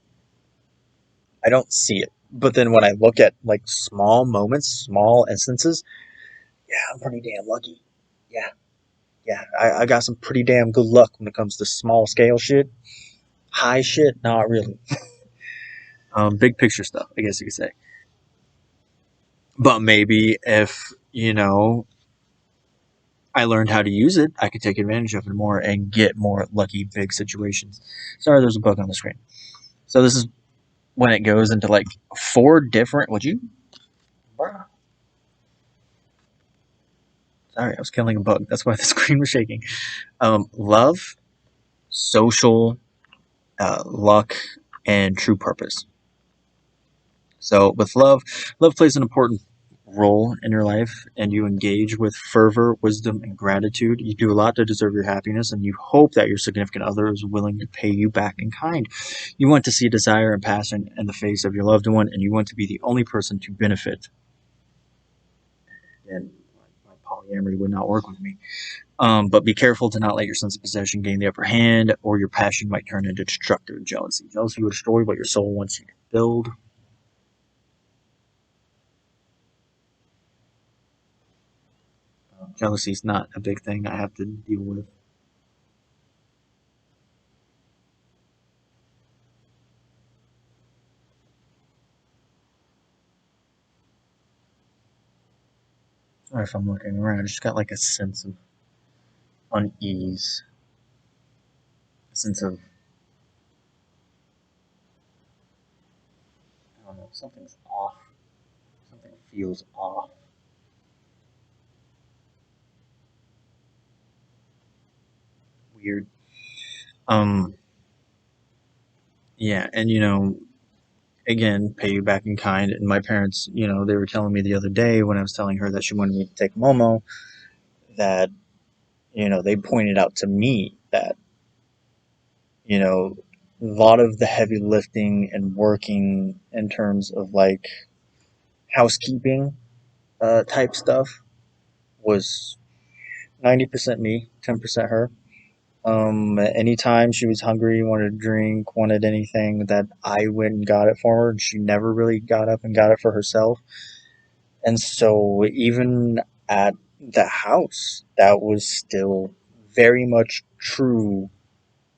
I don't see it. But then when I look at like small moments, small instances, yeah, I'm pretty damn lucky. Yeah, yeah, I got some pretty damn good luck when it comes to small scale shit. High shit, not really. Big picture stuff, I guess you could say. But maybe if I learned how to use it, I could take advantage of it more and get more lucky big situations. Sorry, there's a bug on the screen. So this is when it goes into like four different. Would you? Sorry, I was killing a bug. That's why the screen was shaking. Love, social, luck, and true purpose. So with love, love plays an important role in your life, and you engage with fervor, wisdom, and gratitude. You do a lot to deserve your happiness, and you hope that your significant other is willing to pay you back in kind. You want to see desire and passion in the face of your loved one, and you want to be the only person to benefit. And my polyamory would not work with me. But be careful to not let your sense of possession gain the upper hand, or your passion might turn into destructive jealousy. Jealousy will destroy what your soul wants you to build. Jealousy is not a big thing I have to deal with. Sorry if I'm looking around. I just got like a sense of unease, a sense of, I don't know, something's off. Something feels off. Weird. Um, yeah, and again, pay you back in kind. And my parents, they were telling me the other day when I was telling her that she wanted me to take Momo, that, they pointed out to me that, a lot of the heavy lifting and working in terms of like housekeeping type stuff was 90% me, 10% her. Anytime she was hungry, wanted a drink, wanted anything, that I went and got it for her, and she never really got up and got it for herself. And so, even at the house, that was still very much true,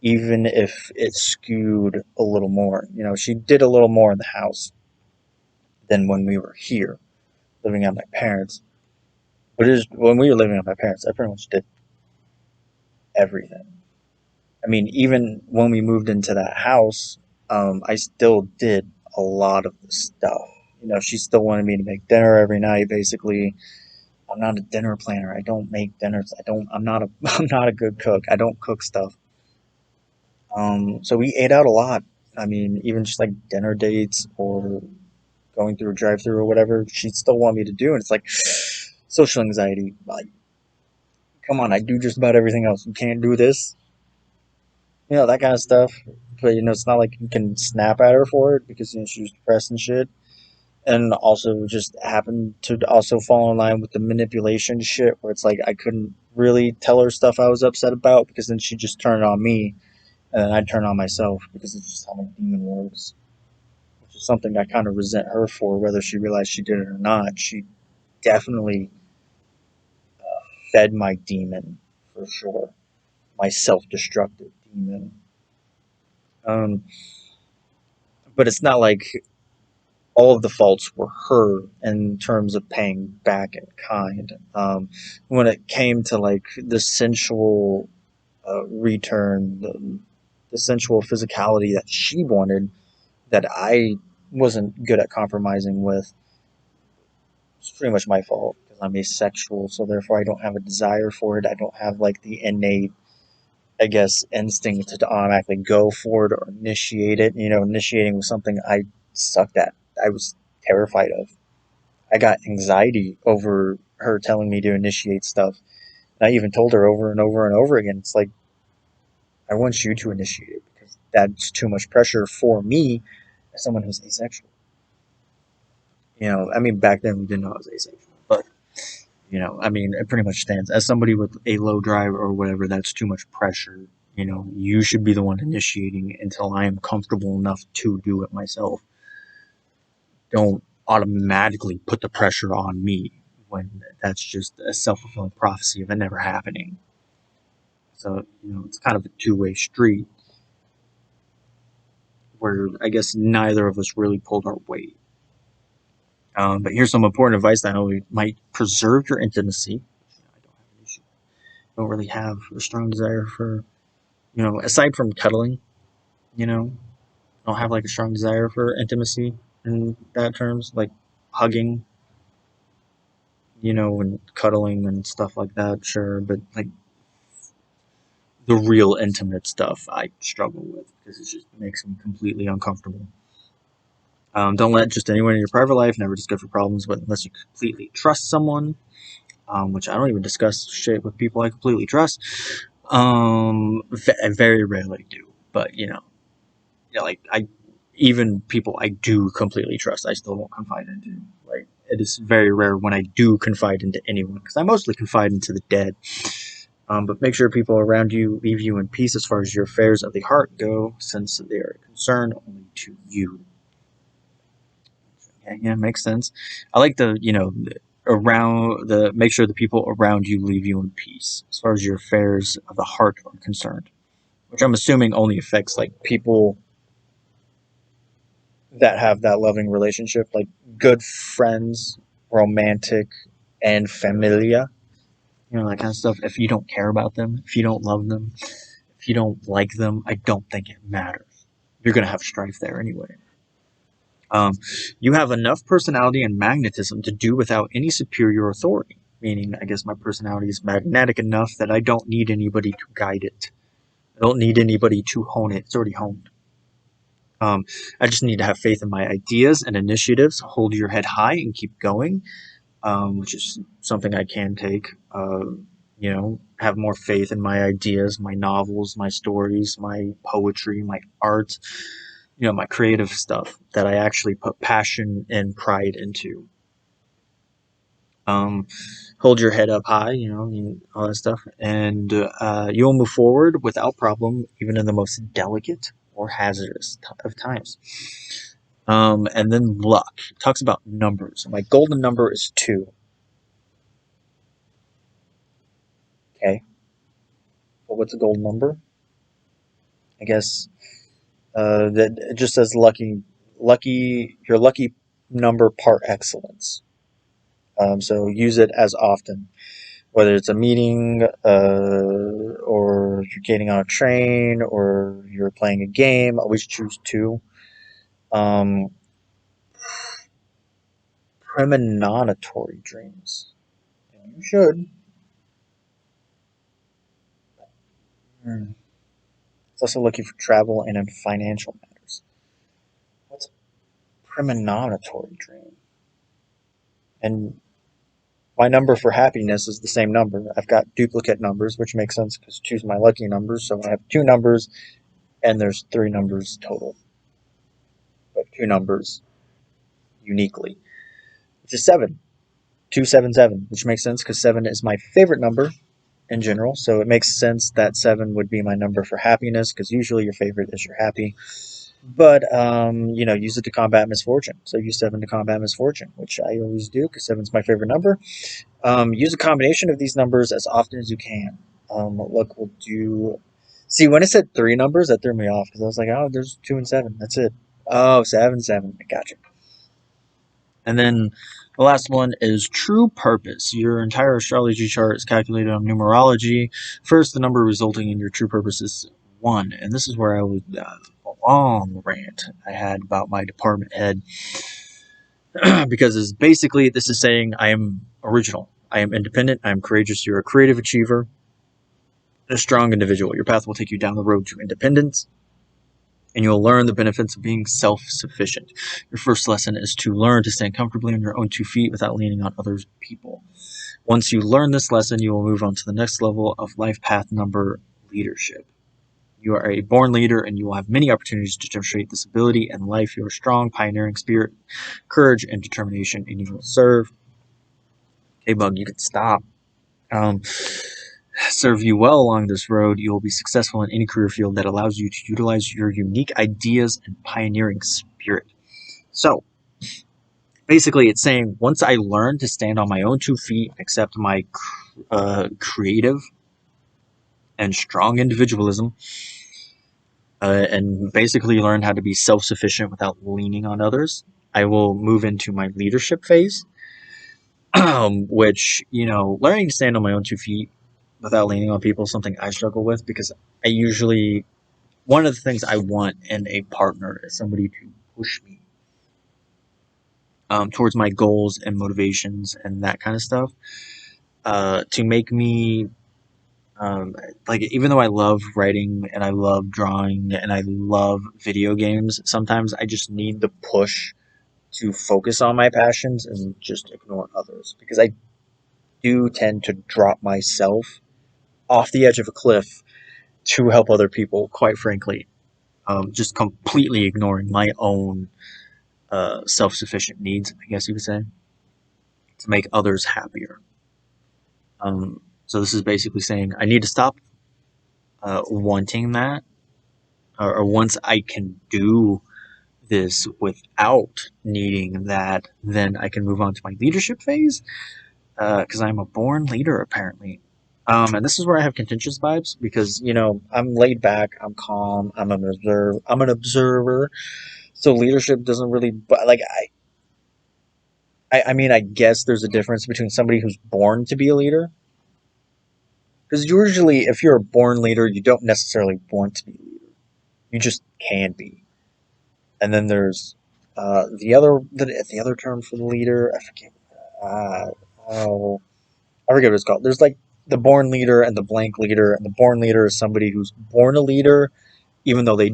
even if it skewed a little more. She did a little more in the house than when we were here, living at my parents'. But when we were living at my parents', I pretty much did everything. I mean, even when we moved into that house, I still did a lot of the stuff. She still wanted me to make dinner every night. Basically, I'm not a dinner planner. I don't make dinners. I don't. I'm not a. I'm not a good cook. I don't cook stuff. So we ate out a lot. I mean, even just like dinner dates or going through a drive-through or whatever, she'd still want me to do. And it's like social anxiety. Like, come on, I do just about everything else. You can't do this. That kind of stuff. But it's not like you can snap at her for it because she was depressed and shit. And also just happened to also fall in line with the manipulation shit where it's like I couldn't really tell her stuff I was upset about because then she'd just turn it on me and then I'd turn on myself because it's just how my demon works. Which is something I kind of resent her for, whether she realized she did it or not. She definitely fed my demon for sure. my self-destructive demon. Um, but it's not like all of the faults were her in terms of paying back in kind. When it came to like the sensual return, the sensual physicality that she wanted, that I wasn't good at compromising with, it's pretty much my fault because I'm asexual, so therefore I don't have a desire for it. I don't have like the innate, I guess, instinct to automatically go for it or initiate it. Initiating was something I sucked at. I was terrified of. I got anxiety over her telling me to initiate stuff. And I even told her over and over and over again, it's like, I want you to initiate it because that's too much pressure for me as someone who's asexual. I mean, back then we didn't know I was asexual, but I mean, it pretty much stands as somebody with a low drive or whatever. That's too much pressure. You should be the one initiating until I am comfortable enough to do it myself. Don't automatically put the pressure on me when that's just a self-fulfilling prophecy of it never happening. So, it's kind of a two-way street where I guess neither of us really pulled our weight. But here's some important advice that I know might preserve your intimacy. I don't have an issue. I don't really have a strong desire for, aside from cuddling, I don't have like a strong desire for intimacy in that terms, like hugging, and cuddling and stuff like that, sure. But like the real intimate stuff, I struggle with because it just makes me completely uncomfortable. Don't let just anyone in your private life never discover problems with unless you completely trust someone, which I don't even discuss shit with people I completely trust. I very rarely do, but like even people I do completely trust, I still won't confide into. Like it is very rare when I do confide into anyone because I mostly confide into the dead. But make sure people around you leave you in peace as far as your affairs of the heart go, since they are concerned only to you. Yeah, makes sense. I like around the make sure the people around you leave you in peace as far as your affairs of the heart are concerned, which I'm assuming only affects like people that have that loving relationship, like good friends, romantic, and familia. That kind of stuff. If you don't care about them, if you don't love them, if you don't like them, I don't think it matters. You're gonna have strife there anyway. Um, you have enough personality and magnetism to do without any superior authority. Meaning, I guess my personality is magnetic enough that I don't need anybody to guide it. I don't need anybody to hone it. It's already honed. Um, I just need to have faith in my ideas and initiatives, hold your head high and keep going, which is something I can take. Have more faith in my ideas, my novels, my stories, my poetry, my art, my creative stuff that I actually put passion and pride into. Um, hold your head up high, all that stuff, and you'll move forward without problem, even in the most delicate or hazardous of times. And then luck. It talks about numbers. My golden number is 2. Okay. But what's a golden number? I guess that it just says your lucky number par excellence. So use it as often, whether it's a meeting, or you're getting on a train, or you're playing a game. Always choose 2. Um, Premonitory dreams. And you should. Hmm. It's also looking for travel and in financial matters. What's a premonitory dream? And my number for happiness is the same number. I've got duplicate numbers, which makes sense because 2 is my lucky number. So I have 2 numbers, and there's 3 numbers total, but 2 numbers uniquely, which is 7. 277, which makes sense because 7 is my favorite number in general. So it makes sense that 7 would be my number for happiness because usually your favorite is your happy. But use it to combat misfortune. So use 7 to combat misfortune, which I always do because 7 is my favorite number. Use a combination of these numbers as often as you can. Look, we'll do. See, when it said three numbers, that threw me off because I was like, oh, there's 2 and 7. That's it. Oh, 7, 7. I gotcha. And then the last one is true purpose. Your entire astrology chart is calculated on numerology. First, the number resulting in your true purpose is 1. And this is where I was a long rant I had about my department head. Because it's basically, this is saying I am original. I am independent. I am courageous. You're a creative achiever, a strong individual. Your path will take you down the road to independence, and you'll learn the benefits of being self-sufficient. Your first lesson is to learn to stand comfortably on your own 2 feet without leaning on other people. Once you learn this lesson, you will move on to the next level of life path number leadership. You are a born leader, and you will have many opportunities to demonstrate this ability in life. You are a strong, pioneering spirit, courage, and determination, and you will serve. Hey, Bug, you can stop. Serve you well along this road. You will be successful in any career field that allows you to utilize your unique ideas and pioneering spirit. So, basically, it's saying once I learn to stand on my own 2 feet, accept my creative and strong individualism, and basically learn how to be self-sufficient without leaning on others, I will move into my leadership phase, which, learning to stand on my own 2 feet without leaning on people is something I struggle with because I usually, one of the things I want in a partner is somebody to push me towards my goals and motivations and that kind of stuff, to make me like, even though I love writing and I love drawing and I love video games, sometimes I just need the push to focus on my passions and just ignore others because I do tend to drop myself off the edge of a cliff to help other people, quite frankly, just completely ignoring my own self-sufficient needs, I guess you could say, to make others happier. So this is basically saying I need to stop wanting that, or once I can do this without needing that, then I can move on to my leadership phase, because I'm a born leader apparently. And this is where I have contentious vibes because I'm laid back, I'm calm, I'm an observer. So leadership doesn't really, but like I mean, I guess there's a difference between somebody who's born to be a leader, because usually if you're a born leader, you don't necessarily want to be a leader. You just can be. And then there's the other term for the leader. I forget. Uh, oh, I forget what it's called. There's like the born leader and the blank leader, and the born leader is somebody who's born a leader, even though they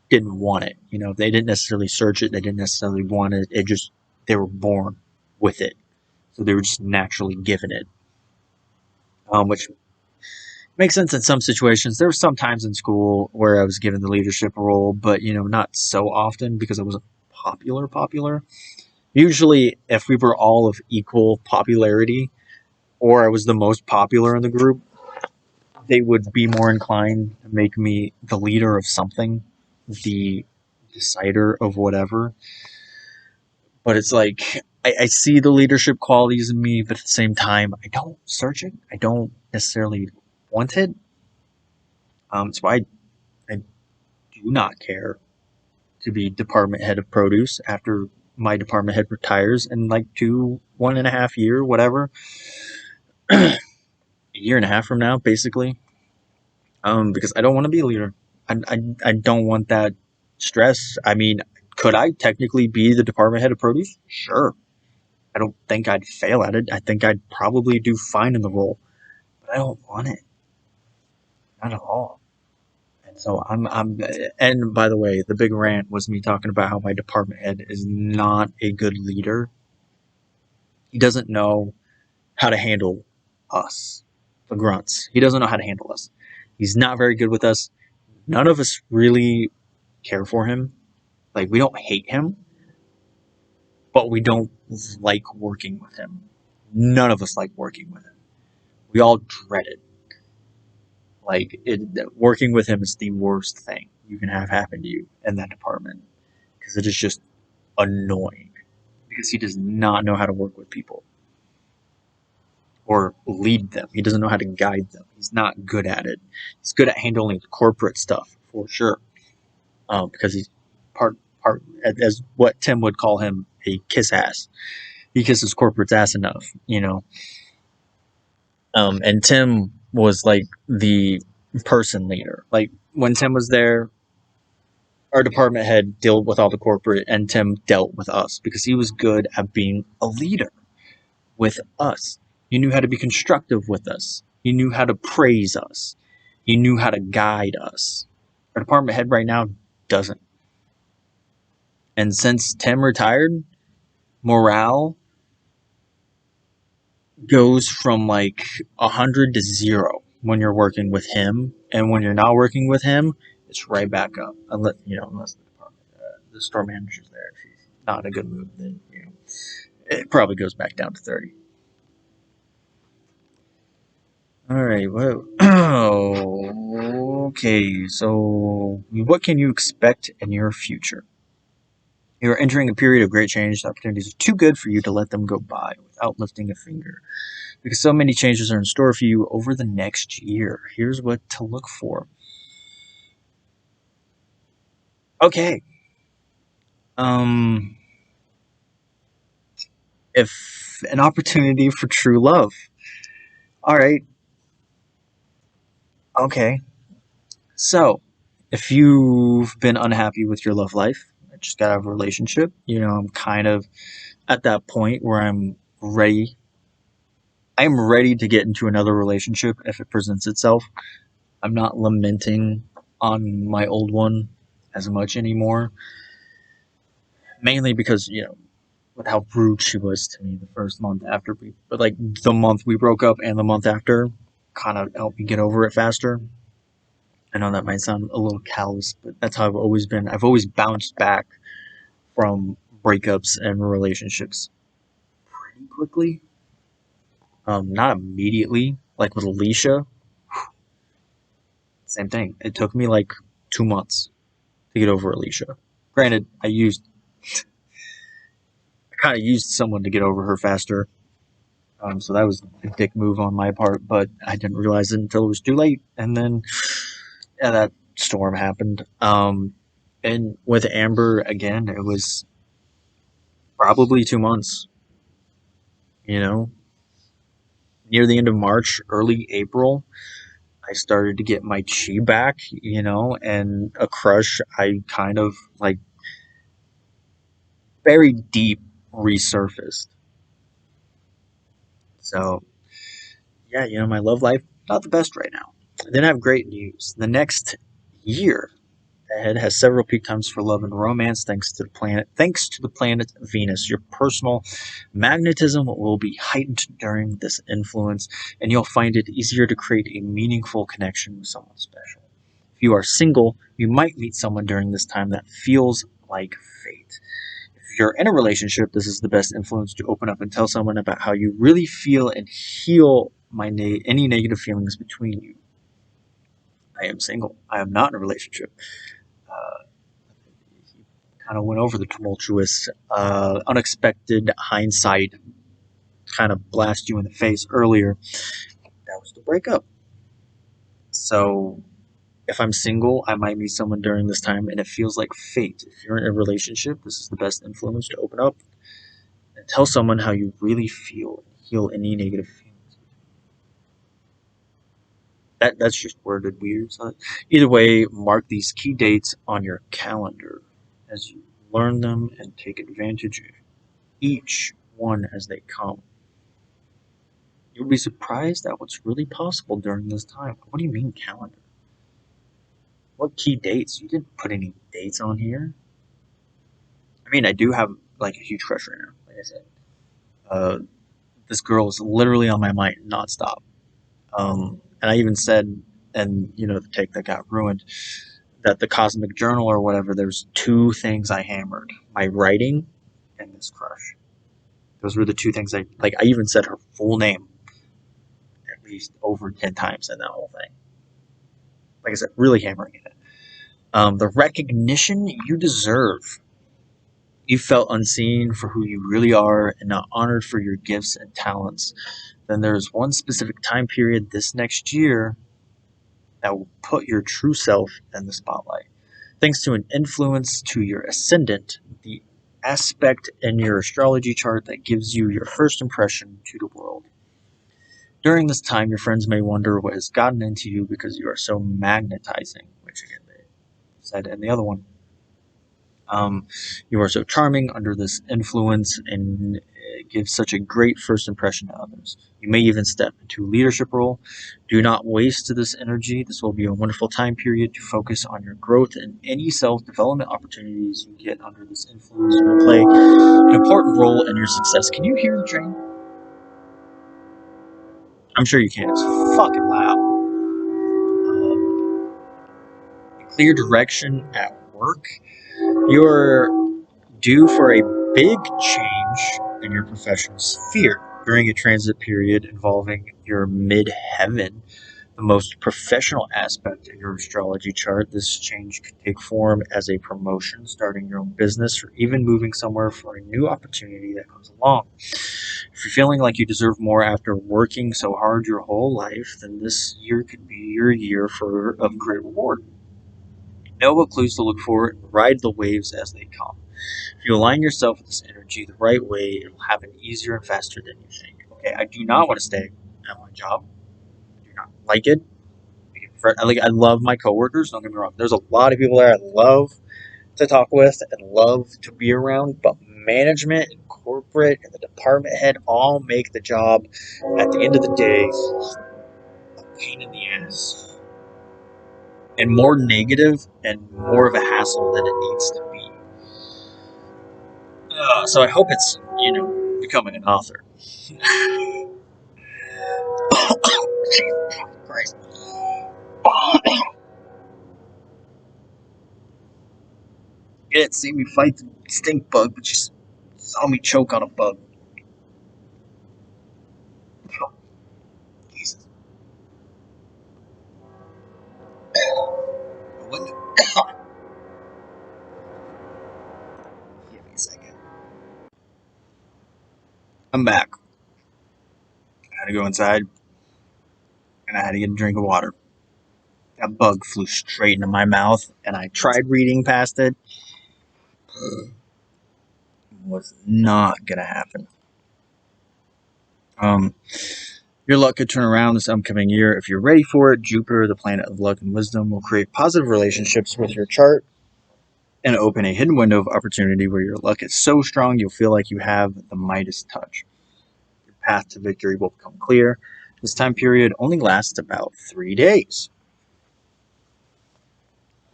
didn't want it. They didn't necessarily search it. They didn't necessarily want it. It just they were born with it, so they were just naturally given it, which makes sense in some situations. There were some times in school where I was given the leadership role, but not so often because I wasn't popular. Usually, if we were all of equal popularity, or I was the most popular in the group, they would be more inclined to make me the leader of something, the decider of whatever. But it's like I see the leadership qualities in me, but at the same time, I don't search it. I don't necessarily want it. So I do not care to be department head of produce after my department head retires in like 1.5 year, whatever, a year and a half from now, basically. Because I don't want to be a leader. I don't want that stress. I mean, could I technically be the department head of produce? Sure. I don't think I'd fail at it. I think I'd probably do fine in the role, but I don't want it. Not at all. And so and by the way, the big rant was me talking about how my department head is not a good leader. He doesn't know how to handle us, the grunts. He doesn't know how to handle us. He's not very good with us. None of us really care for him. Like, we don't hate him, but we don't like working with him. None of us like working with him. We all dread it. Like, working with him is the worst thing you can have happen to you in that department because it is just annoying because he does not know how to work with people or lead them. He doesn't know how to guide them. He's not good at it. He's good at handling corporate stuff for sure, because he's part as what Tim would call him, a kiss ass. He kisses corporate's ass enough, you know. And Tim was like the person leader. Like when Tim was there, our department head dealt with all the corporate, and Tim dealt with us because he was good at being a leader with us. He knew how to be constructive with us. He knew how to praise us. He knew how to guide us. Our department head right now doesn't. And since Tim retired, morale goes from like 100 to 0 when you're working with him, and when you're not working with him, it's right back up. Unless the store manager's there, if he's not in a good mood, then it probably goes back down to 30. All right. Well, okay. So, what can you expect in your future? You are entering a period of great change. The opportunities are too good for you to let them go by without lifting a finger, because so many changes are in store for you over the next year. Here's what to look for. Okay. Um, if an opportunity for true love. All right. Okay. So, if you've been unhappy with your love life, I just got out of a relationship, I'm kind of at that point where I'm ready. I'm ready to get into another relationship if it presents itself. I'm not lamenting on my old one as much anymore, mainly because, with how rude she was to me the first month after but like the month we broke up and the month after kind of helped me get over it faster. I know that might sound a little callous, but that's how I've always been. I've always bounced back from breakups and relationships pretty quickly. Not immediately, like with Alicia. Same thing. It took me like 2 months to get over Alicia. Granted, I kind of used someone to get over her faster. So that was a dick move on my part, but I didn't realize it until it was too late. And then, yeah, that storm happened. And with Amber, again, it was probably 2 months, you know, near the end of March, early April. I started to get my chi back, and a crush I kind of like very deep resurfaced. So, yeah, my love life, not the best right now. Then I have great news. The next year ahead has several peak times for love and romance thanks to the planet Venus. Your personal magnetism will be heightened during this influence, and you'll find it easier to create a meaningful connection with someone special. If you are single, you might meet someone during this time that feels like fate. If you're in a relationship, this is the best influence to open up and tell someone about how you really feel and heal any negative feelings between you. I am single. I am not in a relationship. Uh, Kind of went over the tumultuous, unexpected hindsight kind of blast you in the face earlier. That was the breakup. So if I'm single, I might meet someone during this time, and it feels like fate. If you're in a relationship, this is the best influence to open up and tell someone how you really feel, heal any negative feelings. That's just worded weird. So either way, mark these key dates on your calendar as you learn them and take advantage of each one as they come. You'll be surprised at what's really possible during this time. What do you mean calendar? What key dates? You didn't put any dates on here. I mean, I do have like a huge crush right now. Like I said, uh, this girl is literally on my mind nonstop. And I even said, and the take that got ruined, that the Cosmic Journal or whatever. There's two things I hammered: my writing and this crush. Those were the two things I like. I even said her full name at least over 10 times in that whole thing. Like I said, really hammering it. The recognition you deserve. you felt unseen for who you really are and not honored for your gifts and talents, then there's one specific time period this next year that will put your true self in the spotlight. Thanks to an influence to your ascendant, the aspect in your astrology chart that gives you your first impression to the world. During this time, your friends may wonder what has gotten into you because you are so magnetizing, which again they said in the other one. You are so charming under this influence and give such a great first impression to others. You may even step into a leadership role. Do not waste this energy. This will be a wonderful time period to focus on your growth and any self-development opportunities you get under this influence will play an important role in your success. Can you hear the train? I'm sure you can. It's fucking loud. Clear direction at work. You're due for a big change in your professional sphere during a transit period involving your midheaven, the most professional aspect of your astrology chart. This change could take form as a promotion, starting your own business, or even moving somewhere for a new opportunity that comes along. If you're feeling like you deserve more after working so hard your whole life, then this year could be your year of great reward. Know what clues to look for and ride the waves as they come. If you align yourself with this energy the right way, it will happen easier and faster than you think. Okay, I do not want to stay at my job. I do not like it. I love my coworkers. Don't get me wrong. There's a lot of people there I love to talk with and love to be around, but management and corporate and the department head all make the job at the end of the day a pain in the ass and more negative and more of a hassle than it needs to be. So I hope it's becoming an author. Jesus Christ. You didn't see me fight the stink bug, but you saw me choke on a bug. Oh, Jesus. Give me a second. I'm back. I had to go inside, and I had to get a drink of water. That bug flew straight into my mouth, and I tried reading past it. It was not gonna happen. Um, your luck could turn around this upcoming year if you're ready for it. Jupiter, the planet of luck and wisdom, will create positive relationships with your chart and open a hidden window of opportunity where your luck is so strong you'll feel like you have the Midas touch. Your path to victory will become clear. This time period only lasts about 3 days.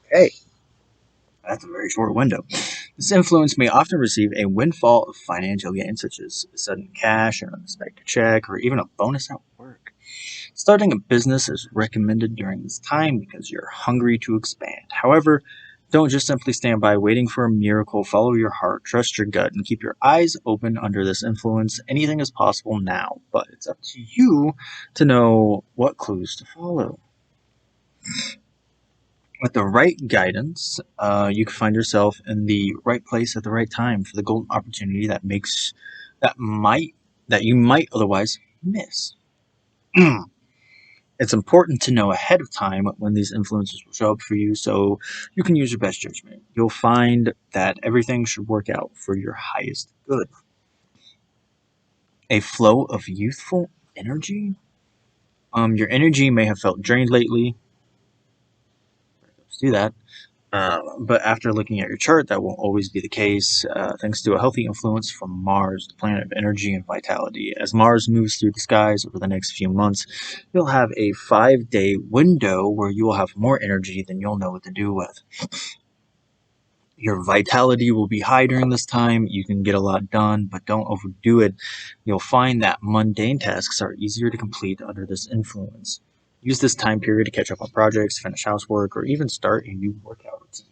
Okay, that's a very short window. This influence may often receive a windfall of financial gain, such as sudden cash, an unexpected check, or even a bonus at work. Starting a business is recommended during this time because you're hungry to expand. However, don't just simply stand by waiting for a miracle. Follow your heart, trust your gut, and keep your eyes open under this influence. Anything is possible now, but it's up to you to know what clues to follow. With the right guidance, you can find yourself in the right place at the right time for the golden opportunity that might that you might otherwise miss. It's important to know ahead of time when these influences will show up for you so you can use your best judgment. You'll find that everything should work out for your highest good. A flow of youthful energy. Your energy may have felt drained lately. Let's do that. But after looking at your chart, that won't always be the case, thanks to a healthy influence from Mars, the planet of energy and vitality. As Mars moves through the skies over the next few months, you'll have a 5-day window where you will have more energy than you'll know what to do with. Your vitality will be high during this time. You can get a lot done, but don't overdo it. You'll find that mundane tasks are easier to complete under this influence. Use this time period to catch up on projects, finish housework, or even start a new workout routine.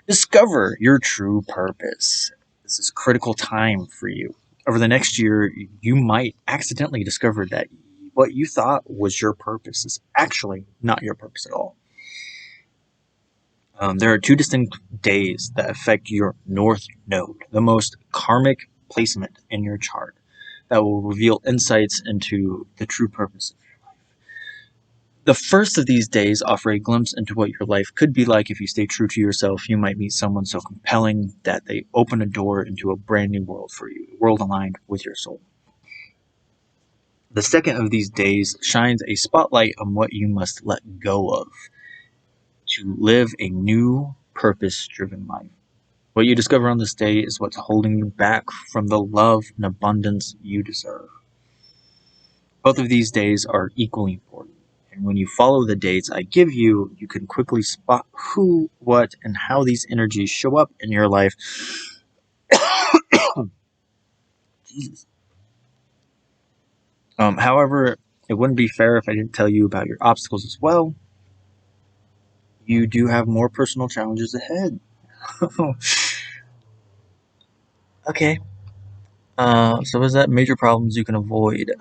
Discover your true purpose. This is critical time for you. Over the next year, you might accidentally discover that what you thought was your purpose is actually not your purpose at all. There are two distinct days that affect your North Node, the most karmic placement in your chart, that will reveal insights into the true purpose of your life. The first of these days offer a glimpse into what your life could be like if you stay true to yourself. You might meet someone so compelling that they open a door into a brand new world for you, a world aligned with your soul. The second of these days shines a spotlight on what you must let go of to live a new, purpose driven life. What you discover on this day is what's holding you back from the love and abundance you deserve. Both of these days are equally important, and when you follow the dates I give you, you can quickly spot who, what, and how these energies show up in your life. Jesus. However, it wouldn't be fair if I didn't tell you about your obstacles as well. You do have more personal challenges ahead. Okay. So is that major problems you can avoid?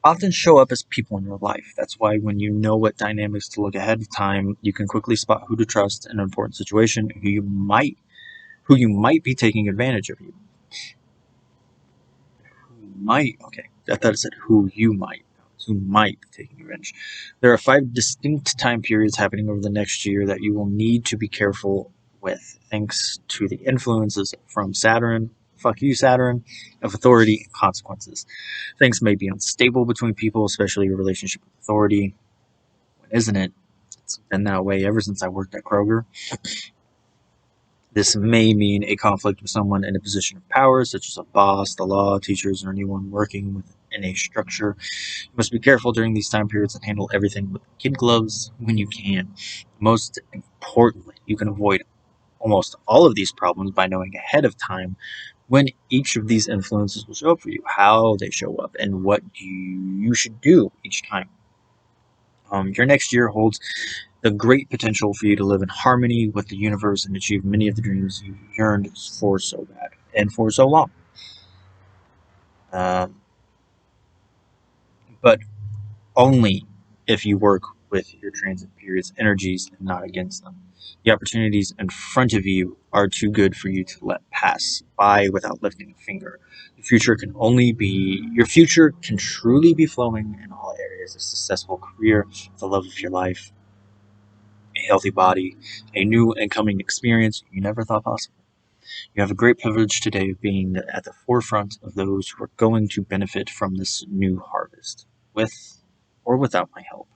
Often show up as people in your life. That's why when you know what dynamics to look ahead of time, you can quickly spot who to trust in an important situation, who you might be taking advantage of you. Okay, I thought it said who you might. Who might be taking advantage. There are 5 distinct time periods happening over the next year that you will need to be careful with, thanks to the influences from Saturn, fuck you Saturn, of authority and consequences. Things may be unstable between people, especially your relationship with authority. Isn't it? It's been that way ever since I worked at Kroger. This may mean a conflict with someone in a position of power, such as a boss, the law, teachers, or anyone working within a structure. You must be careful during these time periods and handle everything with kid gloves when you can. Most importantly, you can avoid almost all of these problems by knowing ahead of time when each of these influences will show up for you, how they show up, and what you should do each time. Your next year holds the great potential for you to live in harmony with the universe and achieve many of the dreams you yearned for so bad and for so long. Um, but only if you work with your transit period's energies and not against them. The opportunities in front of you are too good for you to let pass by without lifting a finger. Your future can truly be flowing in all areas: a successful career, the love of your life, a healthy body, a new and coming experience you never thought possible. You have a great privilege today of being at the forefront of those who are going to benefit from this new harvest, with or without my help.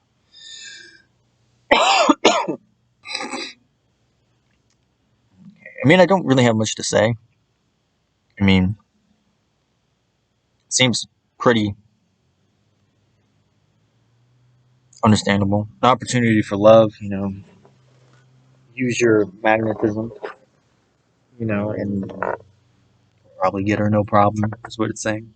I mean, I don't really have much to say. I mean, it seems pretty understandable. An opportunity for love, use your magnetism, and probably get her no problem, is what it's saying.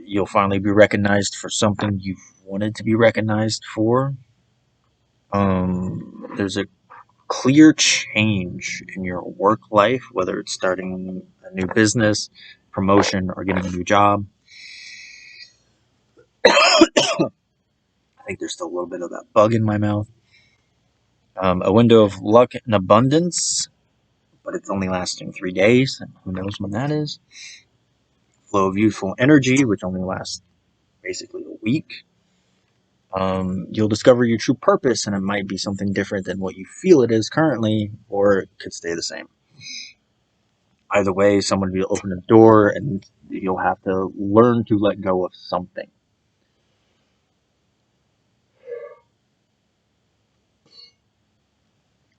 You'll finally be recognized for something you've wanted to be recognized for. There's a clear change in your work life, whether it's starting a new business, promotion, or getting a new job. I think there's still a little bit of that bug in my mouth. A window of luck and abundance, but it's only lasting 3 days, and who knows when that is. Flow of youthful energy, which only lasts basically a week. You'll discover your true purpose, and it might be something different than what you feel it is currently, or it could stay the same. Either way, someone will open a door, and you'll have to learn to let go of something.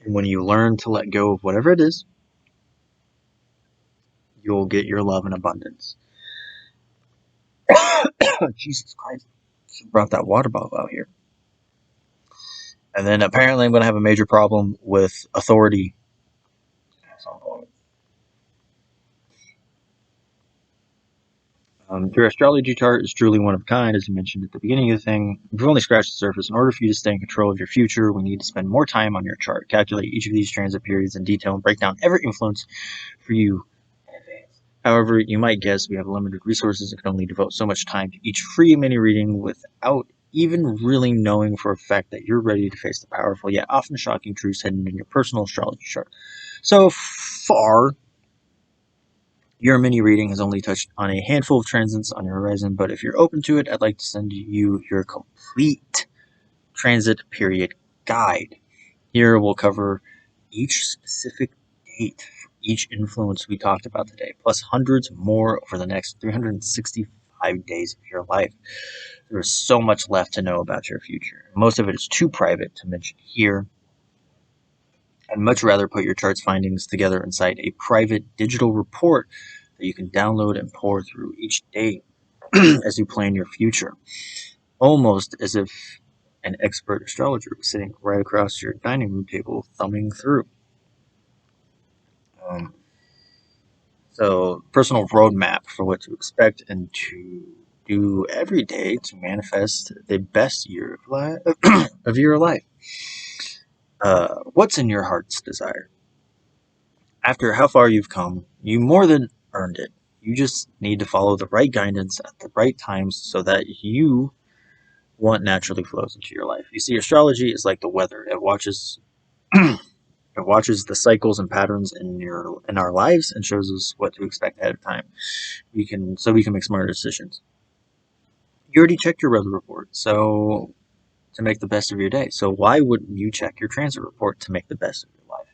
And when you learn to let go of whatever it is, you'll get your love in abundance. Jesus Christ. Should have brought that water bottle out here. And then apparently I'm going to have a major problem with authority. Your astrology chart is truly one of a kind, as you mentioned at the beginning of the thing. We've only scratched the surface. In order for you to stay in control of your future, we need to spend more time on your chart, calculate each of these transit periods in detail, and break down every influence for you in advance. However, you might guess we have limited resources and can only devote so much time to each free mini reading without even really knowing for a fact that you're ready to face the powerful yet often shocking truths hidden in your personal astrology chart. So far, your mini reading has only touched on a handful of transits on your horizon, but if you're open to it, I'd like to send you your complete transit period guide. Here we'll cover each specific date for each influence we talked about today, plus hundreds more over the next 365 days of your life. There is so much left to know about your future. Most of it is too private to mention here. I'd much rather put your chart's findings together inside a private digital report that you can download and pour through each day as you plan your future. Almost as if an expert astrologer was sitting right across your dining room table thumbing through. So, personal roadmap for what to expect and to do every day to manifest the best year of your life. What's in your heart's desire? After how far you've come, you more than earned it. You just need to follow the right guidance at the right times so that what naturally flows into your life. You see, astrology is like the weather. It watches the cycles and patterns in our lives and shows us what to expect ahead of time. We can make smarter decisions. You already checked your weather report, so to make the best of your day. So why wouldn't you check your transit report to make the best of your life?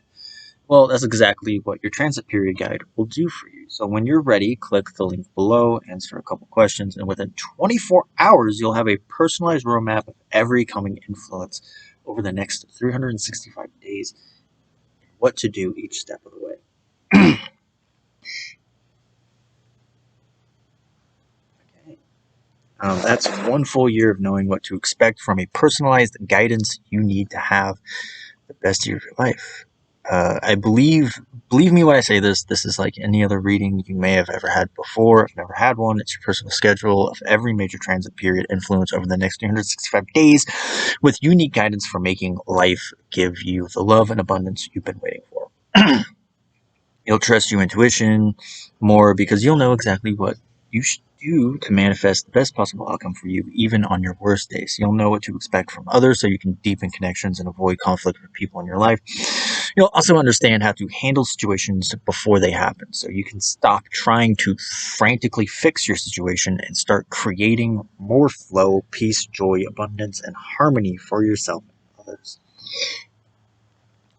Well, that's exactly what your transit period guide will do for you. So when you're ready, click the link below, answer a couple questions, and within 24 hours, you'll have a personalized roadmap of every coming influence over the next 365 days, what to do each step of the way. Okay. That's one full year of knowing what to expect from a personalized guidance you need to have the best year of your life. I believe me when I say this is like any other reading you may have ever had before. If you've never had one, it's your personal schedule of every major transit period influence over the next 365 days with unique guidance for making life give you the love and abundance you've been waiting for. You'll trust your intuition more because you'll know exactly what you should do to manifest the best possible outcome for you, even on your worst days. You'll know what to expect from others so you can deepen connections and avoid conflict with people in your life. You'll also understand how to handle situations before they happen, so you can stop trying to frantically fix your situation and start creating more flow, peace, joy, abundance, and harmony for yourself and others.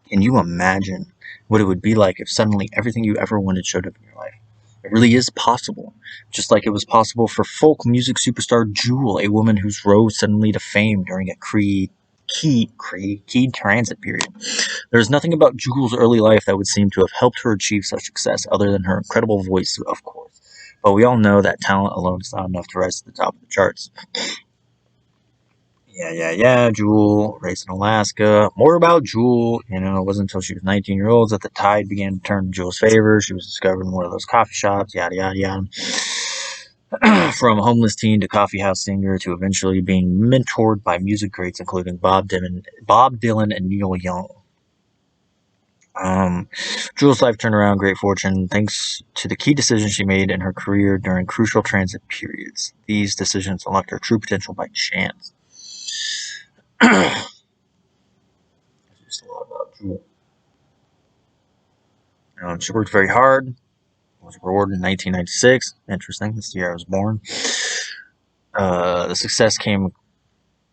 Can you imagine what it would be like if suddenly everything you ever wanted showed up in your life? It really is possible. Just like it was possible for folk music superstar Jewel, a woman who rose suddenly to fame during a key transit period. There's nothing about Jewel's early life that would seem to have helped her achieve such success other than her incredible voice, of course. But we all know that talent alone is not enough to rise to the top of the charts. Yeah, Jewel, raised in Alaska. More about Jewel, it wasn't until she was 19 years old that the tide began to turn in Jewel's favor. She was discovered in one of those coffee shops, yada, yada, yada. From homeless teen to coffeehouse singer to eventually being mentored by music greats including Bob Dylan and Neil Young. Jewel's life turned around great fortune thanks to the key decisions she made in her career during crucial transit periods. These decisions unlocked her true potential by chance. Just a lot about Jewel. She worked very hard. Was rewarded in 1996. Interesting. That's the year I was born. The success came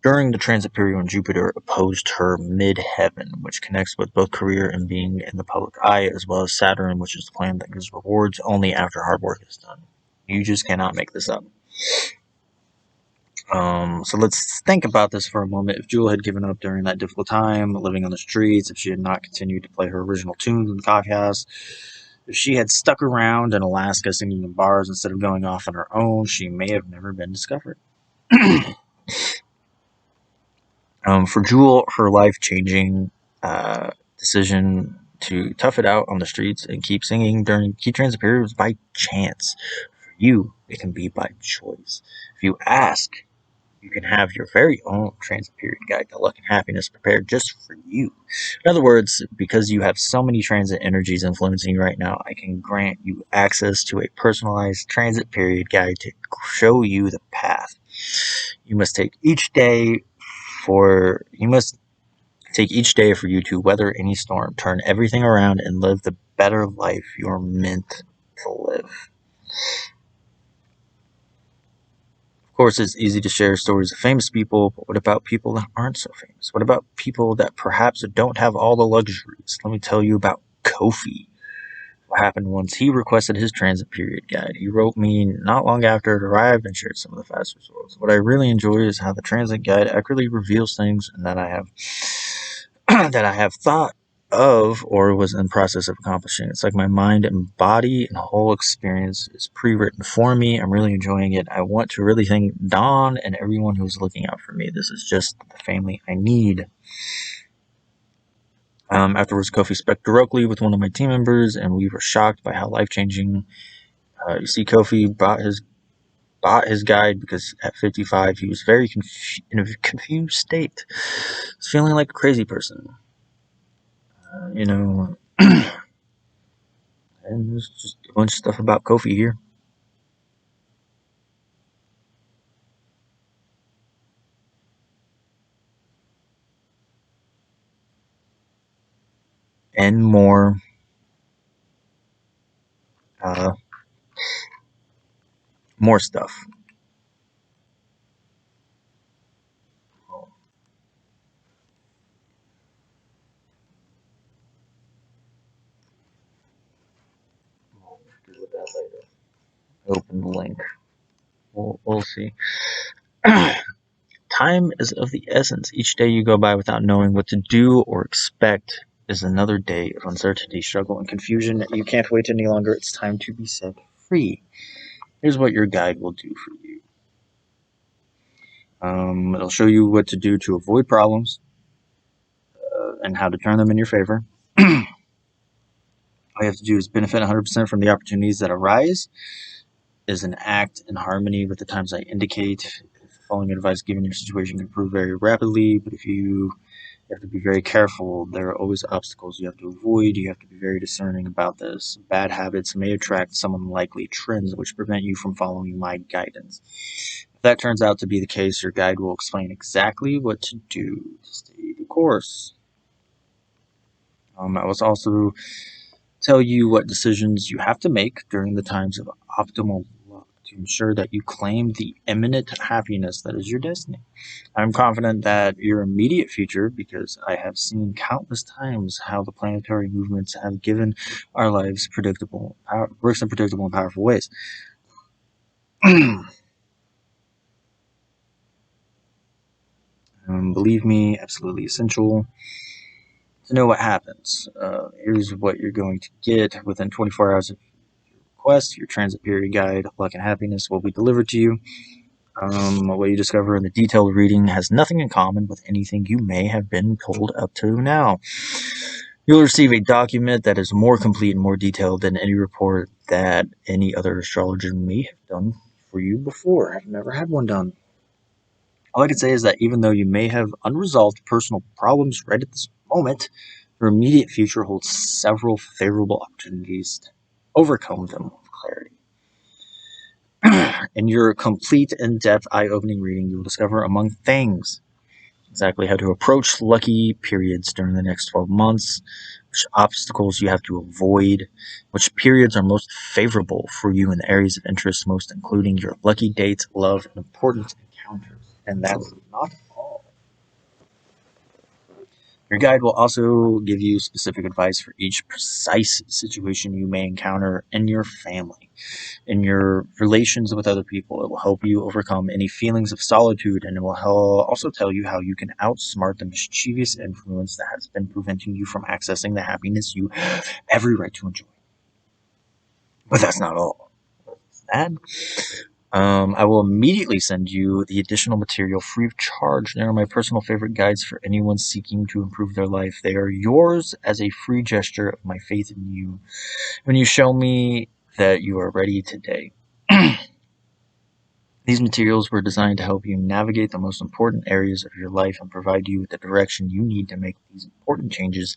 during the transit period when Jupiter opposed her mid-heaven, which connects with both career and being in the public eye, as well as Saturn, which is the planet that gives rewards only after hard work is done. You just cannot make this up. So let's think about this for a moment. If Jewel had given up during that difficult time, living on the streets, if she had not continued to play her original tunes in the coffee house, if she had stuck around in Alaska singing in bars instead of going off on her own, she may have never been discovered. For Jewel, her life-changing decision to tough it out on the streets and keep singing during key transit period was by chance. For you, it can be by choice. If you ask, you can have your very own transit period guide to luck and happiness prepared just for you. In other words, because you have so many transit energies influencing you right now, I can grant you access to a personalized transit period guide to show you the path You must take each day for you to weather any storm, turn everything around, and live the better life you're meant to live. Of course, it's easy to share stories of famous people, but what about people that aren't so famous? What about people that perhaps don't have all the luxuries? Let me tell you about Kofi. What happened once he requested his transit period guide. He wrote me not long after it arrived and shared some of the fast results. What I really enjoy is how the transit guide accurately reveals things and that I have that I have thought of or was in process of accomplishing. It's like my mind and body and whole experience is pre-written for me. I'm really enjoying it. I want to really thank Don and everyone who's looking out for me. This is just the family I need. Afterwards, Kofi spoke directly with one of my team members, and we were shocked by how life-changing. You see, Kofi bought his guide because at 55 he was very in a confused state. He was feeling like a crazy person. You know, and there's just a bunch of stuff about Kofi here. And uh, more stuff. I'll deal with that later. Open the link. We'll see. Time is of the essence. Each day you go by without knowing what to do or expect is another day of uncertainty, struggle, and confusion. You can't wait any longer. It's time to be set free. Here's what your guide will do for you. It'll show you what to do to avoid problems and how to turn them in your favor. All you have to do is benefit 100% from the opportunities that arise, is an act in harmony with the times I indicate. If the following advice given your situation can improve very rapidly, but if you have to be very careful. There are always obstacles you have to avoid. You have to be very discerning about this. Bad habits may attract some unlikely trends which prevent you from following my guidance. If that turns out to be the case, your guide will explain exactly what to do to stay the course. I will also tell you what decisions you have to make during the times of optimal luck to ensure that you claim the imminent happiness that is your destiny. I'm confident that your immediate future, because I have seen countless times how the planetary movements have given our lives works in predictable and powerful ways. Believe me, absolutely essential to know what happens. Here's what you're going to get within 24 hours of your request. Your transit period guide, luck and happiness, will be delivered to you. What you discover in the detailed reading has nothing in common with anything you may have been told up to now. You'll receive a document that is more complete and more detailed than any report that any other astrologer may have done for you before. I've never had one done. All I can say is that even though you may have unresolved personal problems right at this moment, your immediate future holds several favorable opportunities to overcome them with clarity. In your complete, in-depth, eye-opening reading, you will discover, among things, exactly how to approach lucky periods during the next 12 months, which obstacles you have to avoid, which periods are most favorable for you in the areas of interest, most including your lucky dates, love, and important encounters. And that's not all. Your guide will also give you specific advice for each precise situation you may encounter in your family, in your relations with other people. It will help you overcome any feelings of solitude, and it will also tell you how you can outsmart the mischievous influence that has been preventing you from accessing the happiness you have every right to enjoy. But that's not all. That I will immediately send you the additional material free of charge. They are my personal favorite guides for anyone seeking to improve their life. They are yours as a free gesture of my faith in you. When you show me that you are ready today. These materials were designed to help you navigate the most important areas of your life and provide you with the direction you need to make these important changes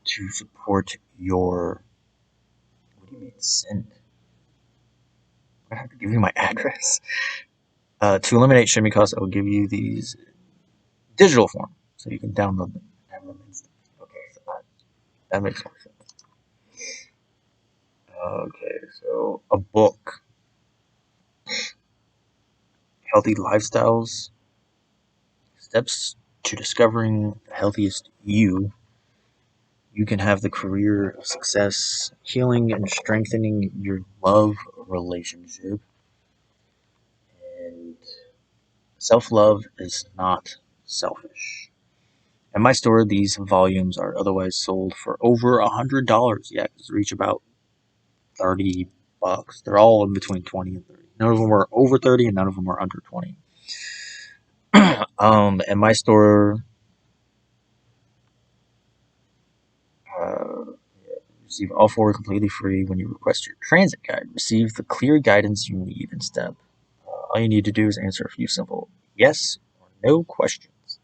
to support your. What do you mean, send? I have to give you my address. To eliminate shipping costs, I will give you these digital form so you can download them. Okay, so that makes more sense. Okay, so a book, Healthy Lifestyles, Steps to Discovering the Healthiest You. You can have the career of success, healing and strengthening your love relationship. And self love is not selfish. At my store, these volumes are otherwise sold for over $100. Yeah, because they reach about 30 bucks. They're all in between 20 and 30. None of them were over 30 and none of them were under 20. At my store, uh, receive all four completely free when you request your transit guide. Receive the clear guidance you need in step. All you need to do is answer a few simple yes or no questions.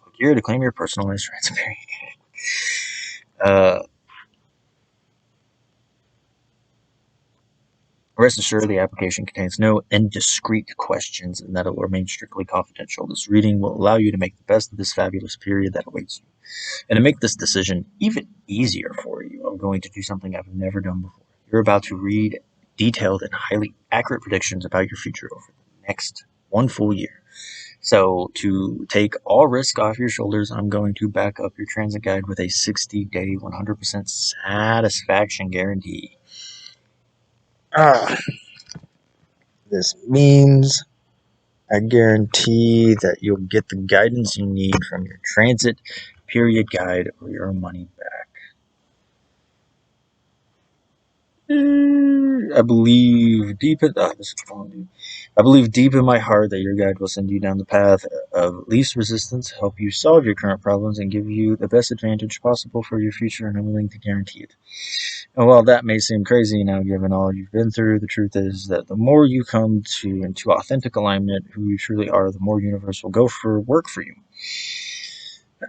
Click here to claim your personalized transit period. Uh, Rest assured, the application contains no indiscreet questions and that it will remain strictly confidential. This reading will allow you to make the best of this fabulous period that awaits you. And to make this decision even easier for you, I'm going to do something I've never done before. You're about to read detailed and highly accurate predictions about your future over the next one full year. So, to take all risk off your shoulders, I'm going to back up your transit guide with a 60-day, 100% satisfaction guarantee. This means I guarantee that you'll get the guidance you need from your transit period guide or your money back. I believe deep in I believe deep in my heart that your guide will send you down the path of least resistance, help you solve your current problems, and give you the best advantage possible for your future, and I'm willing to guarantee it. And while that may seem crazy now, given all you've been through, the truth is that the more you come into authentic alignment, who you truly are, the more universe will go for work for you.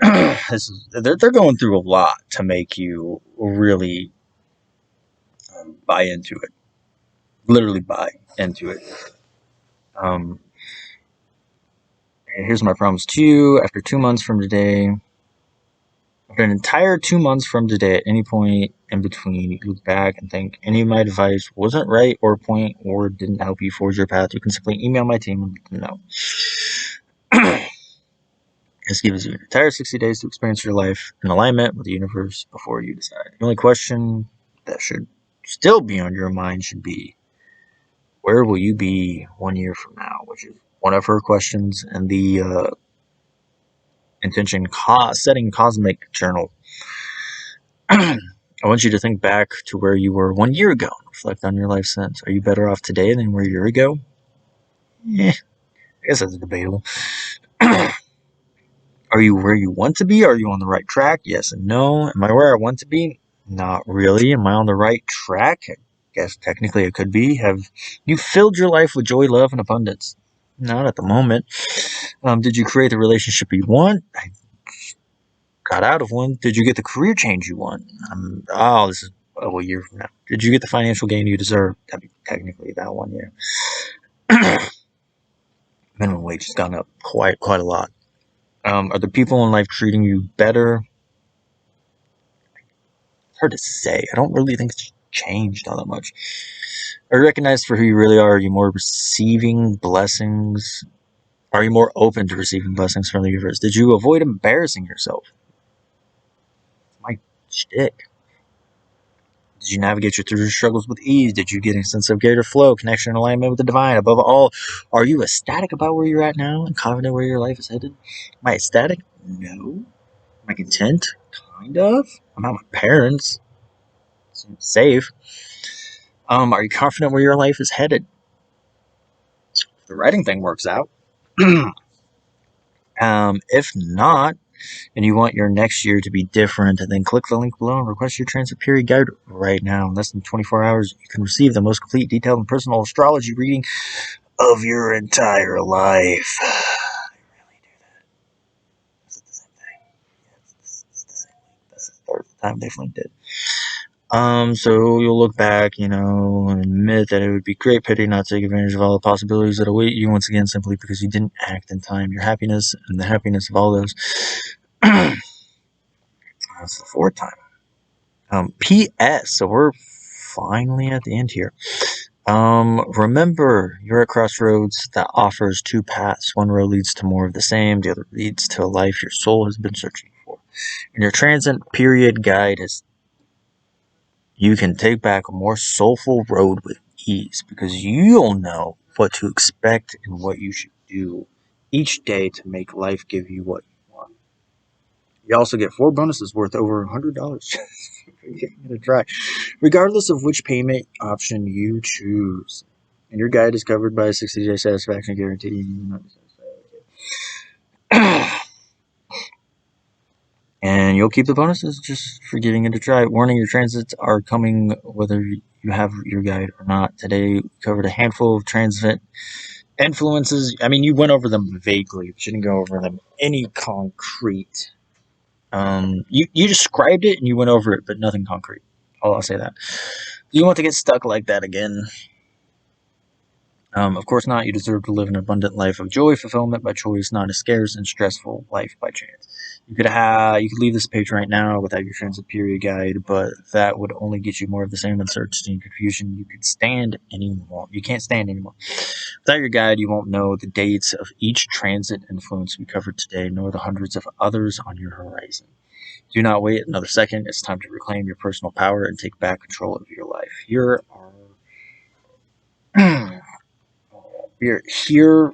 They're going through a lot to make you really buy into it. Literally buy into it. Um, Here's my promise to you. After 2 months from today, after an entire 2 months from today, at any point in between, you look back and think any of my advice wasn't right or point or didn't help you forge your path, you can simply email my team and let them know. This gives you an entire 60 days to experience your life in alignment with the universe before you decide. The only question that should still be on your mind should be, where will you be 1 year from now? Which is one of her questions in the intention setting cosmic journal. I want you to think back to where you were 1 year ago. Reflect on your life since. Are you better off today than where you were a year ago? I guess that's debatable. Are you where you want to be? Are you on the right track? Yes and no. Am I where I want to be? Not really. Am I on the right track? I guess technically it could be. Have you filled your life with joy, love, and abundance? Not at the moment. Did you create the relationship you want? I got out of one. Did you get the career change you want? This is a year from now. Did you get the financial gain you deserve? That'd be technically about 1 year. Minimum wage has gone up quite a lot. Are the people in life treating you better? It's hard to say. I don't really think it's changed all that much. Are you recognized for who you really are? Are you more receiving blessings? Are you more open to receiving blessings from the universe? Did you avoid embarrassing yourself? It's my shtick. Did you navigate through your struggles with ease? Did you get a sense of greater flow, connection, and alignment with the divine? Above all, are you ecstatic about where you're at now and confident where your life is headed? Am I ecstatic? No. Am I content? Kind of. I'm not my parents. Seems safe. Are you confident where your life is headed? If the writing thing works out. If not, and you want your next year to be different, then click the link below and request your transit period guide right now. In less than 24 hours, you can receive the most complete, detailed, and personal astrology reading of your entire life. I really do that. Is it the same thing? Yeah, it's the same link. That's the third time they've linked it. So you'll look back, and admit that it would be great pity not to take advantage of all the possibilities that await you once again simply because you didn't act in time. Your happiness and the happiness of all those. That's the fourth time. P.S. So we're finally at the end here. Remember, you're at crossroads that offers two paths. One road leads to more of the same, the other leads to a life your soul has been searching for. And your transit period guide is you can take back a more soulful road with ease because you'll know what to expect and what you should do each day to make life give you what you want. You also get 4 bonuses worth over $100 for giving it a try, regardless of which payment option you choose. And your guide is covered by a 60-day satisfaction guarantee. And you'll keep the bonuses just for giving it a try. Warning, your transits are coming whether you have your guide or not. Today, we covered a handful of transit influences. I mean, you went over them vaguely, but you didn't go over them any concrete. You described it and you went over it, but nothing concrete. I'll say that. Do you want to get stuck like that again? Of course not. You deserve to live an abundant life of joy, fulfillment by choice, not a scarce and stressful life by chance. You could leave this page right now without your transit period guide, but that would only get you more of the same uncertainty and confusion. You can't stand anymore. Without your guide, you won't know the dates of each transit influence we covered today, nor the hundreds of others on your horizon. Do not wait another second. It's time to reclaim your personal power and take back control of your life. Here are You're here.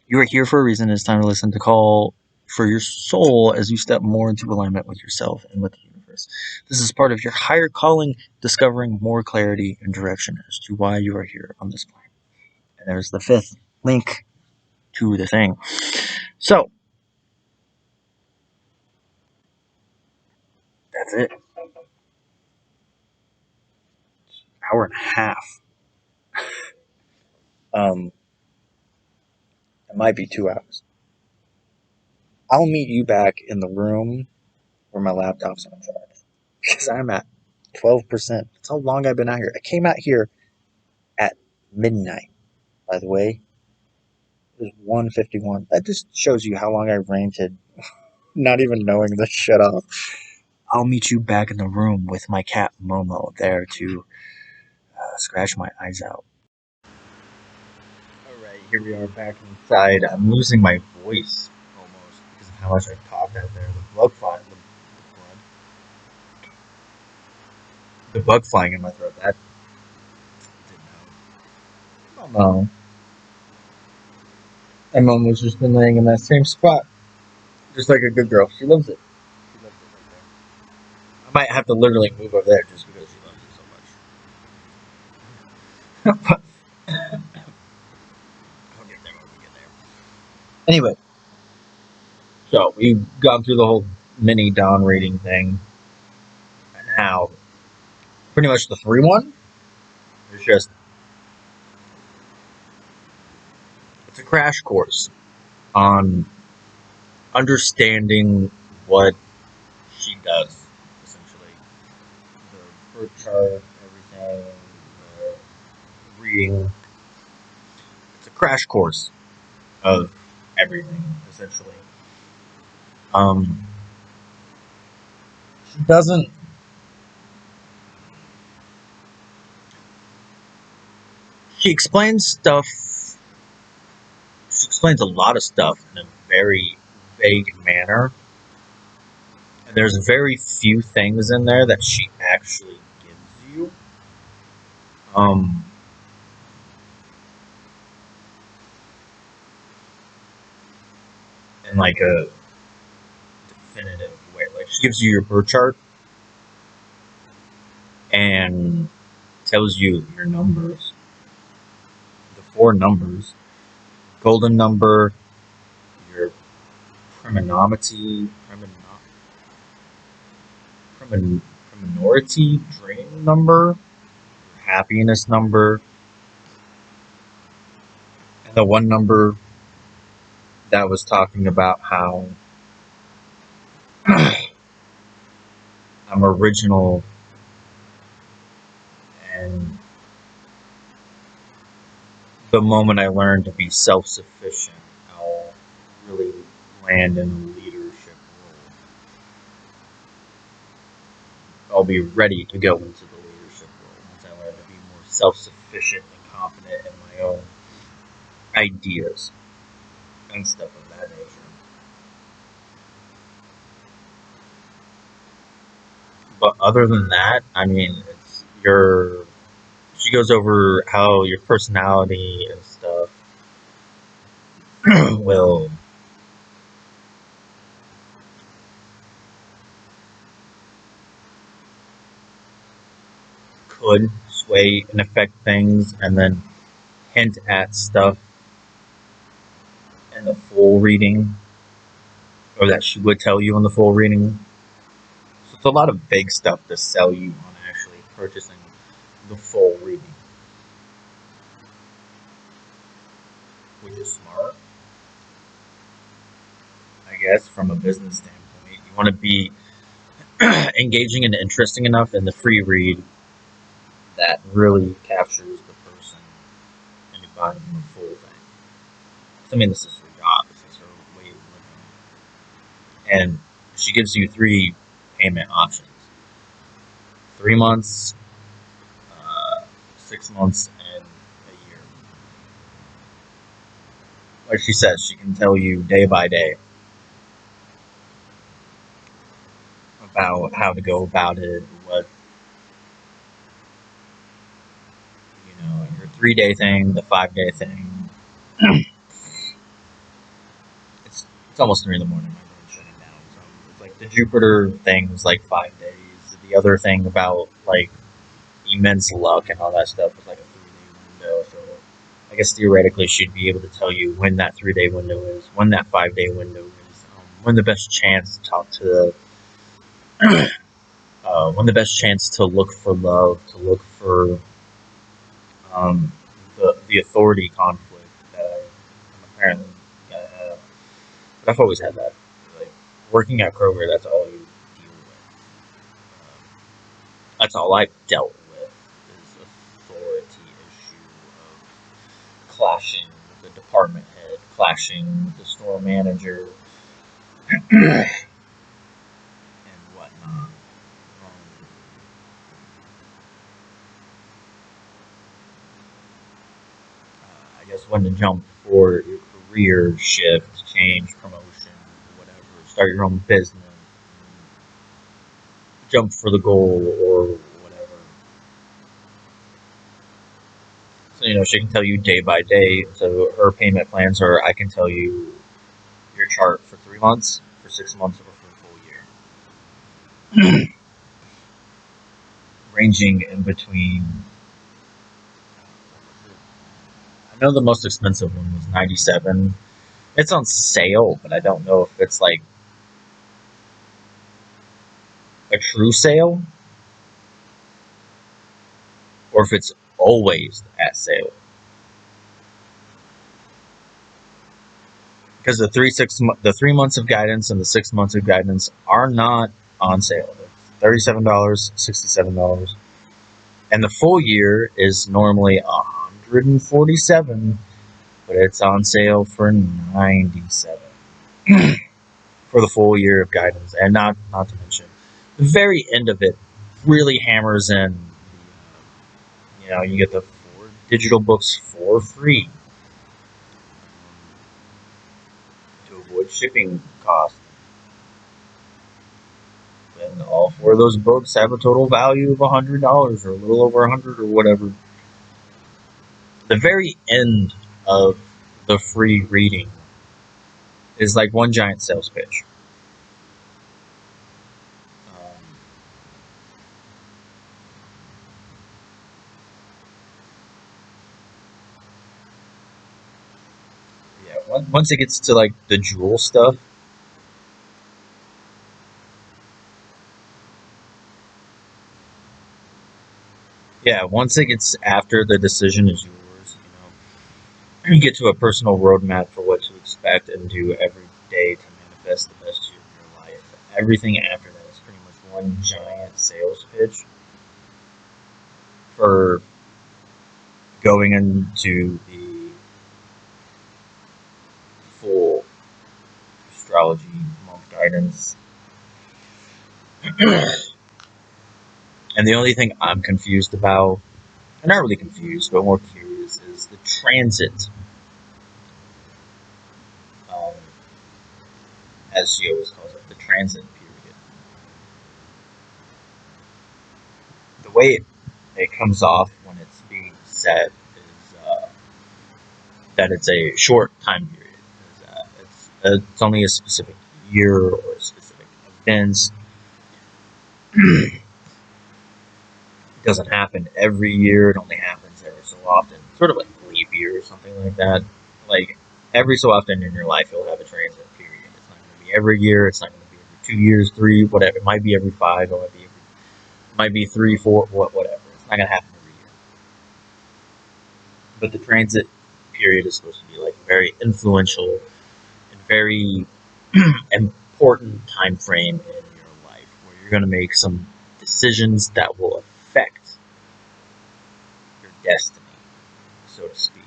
You are here for a reason. It's time to listen to call for your soul as you step more into alignment with yourself and with the universe. This is part of your higher calling, discovering more clarity and direction as to why you are here on this planet. And there's the 5th link to the thing. So that's it. Hour and a half. It might be 2 hours. I'll meet you back in the room where my laptop's on charge because I'm at 12%. That's how long I've been out here. I came out here at midnight, by the way. It was 1:51. That just shows you how long I ranted, not even knowing the shut off. I'll meet you back in the room with my cat Momo there to scratch my eyes out. Alright, here we are back inside. I'm losing my voice almost because of how much I talked out there. The bug flying in my throat. That didn't help. Oh no. And Momo's just been laying in that same spot. Just like a good girl. She loves it. She loves it right there. I might have to literally move over there just because she loves it so much. I'll get there when we get there. Anyway, so we've gone through the whole mini Dawn reading thing. And now, pretty much the 3-1 is just, it's a crash course on understanding what she does, essentially. The birth chart, everything, the reading. It's a crash course of everything, essentially. She doesn't. She explains stuff. She explains a lot of stuff in a very vague manner. And there's very few things in there that she actually gives you. Um, in like a definitive way. Like she gives you your birth chart and tells you your numbers, the 4 numbers, golden number, your priminority dream number, your happiness number, and the one number that was talking about how I'm original And the moment I learn to be self-sufficient, I'll really land in a leadership role. I'll be ready to go into the leadership role once I learn to be more self-sufficient and confident in my own ideas and stuff of that nature. But other than that, I mean, it's your. She goes over how your personality and stuff will could sway and affect things, and then hint at stuff in the full reading, or that she would tell you in the full reading. So it's a lot of vague stuff to sell you on actually purchasing the full reading, which is smart, I guess, from a business standpoint. You want to be engaging and interesting enough in the free read that really captures the person and you buy them the full thing. I mean, this is her job. This is her way of living. And she gives you 3 payment options: 3 months, 6 months, and a year. Like she says, she can tell you day by day about how to go about it, what, your 3-day thing, the 5-day thing. It's almost 3 in the morning. My brain's shutting down. So it's like the Jupiter thing was like 5 days. The other thing about like immense luck and all that stuff was like a 3-day window. So I guess theoretically she'd be able to tell you when that 3-day window is, when that 5-day window is, when the best chance to talk to when the best chance to look for love, to look for the authority conflict that I'm apparently gonna have. But I've always had that. Like working at Kroger, that's all you deal with. That's all I've dealt with is authority issue of clashing with the department head, clashing with the store manager, and whatnot. I guess when to jump for your career shift, change, promotion, whatever, start your own business, jump for the goal or whatever. So, she can tell you day by day. So her payment plans are, I can tell you your chart for 3 months, for 6 months, or for a full year. Ranging in between. I know the most expensive one was 97. It's on sale, but I don't know if it's like a true sale or if it's always at sale. Because the 3 months of guidance and the 6 months of guidance are not on sale. They're $37, $67, and the full year is normally $147, but it's on sale for $97 for the full year of guidance. And not to mention, the very end of it really hammers in. You get the 4 digital books for free to avoid shipping costs. And all 4 of those books have a total value of $100 or a little over $100 or whatever. The very end of the free reading is like one giant sales pitch. Once it gets to like the jewel stuff, once it gets after the decision is yours, you get to a personal roadmap for what to expect and do every day to manifest the best year of your life. Everything after that is pretty much one giant sales pitch. for going into the full astrology month guidance. And the only thing I'm confused about, and not really confused, but more curious, is the transit. Um, as she always calls it, the transit period. The way it comes off when it's being said is that it's a short time period. It's only a specific year or a specific events. It doesn't happen every year. It only happens every so often. Sort of like leap year or something like that. Like every so often in your life, you'll have a transit period. It's not going to be every year. It's not going to be every 2 years, three, whatever. It might be every five. It might be 3, 4, whatever. It's not going to happen every year. But the transit period is supposed to be like very influential and very important time frame in your life where you're going to make some decisions that will affect your destiny, so to speak.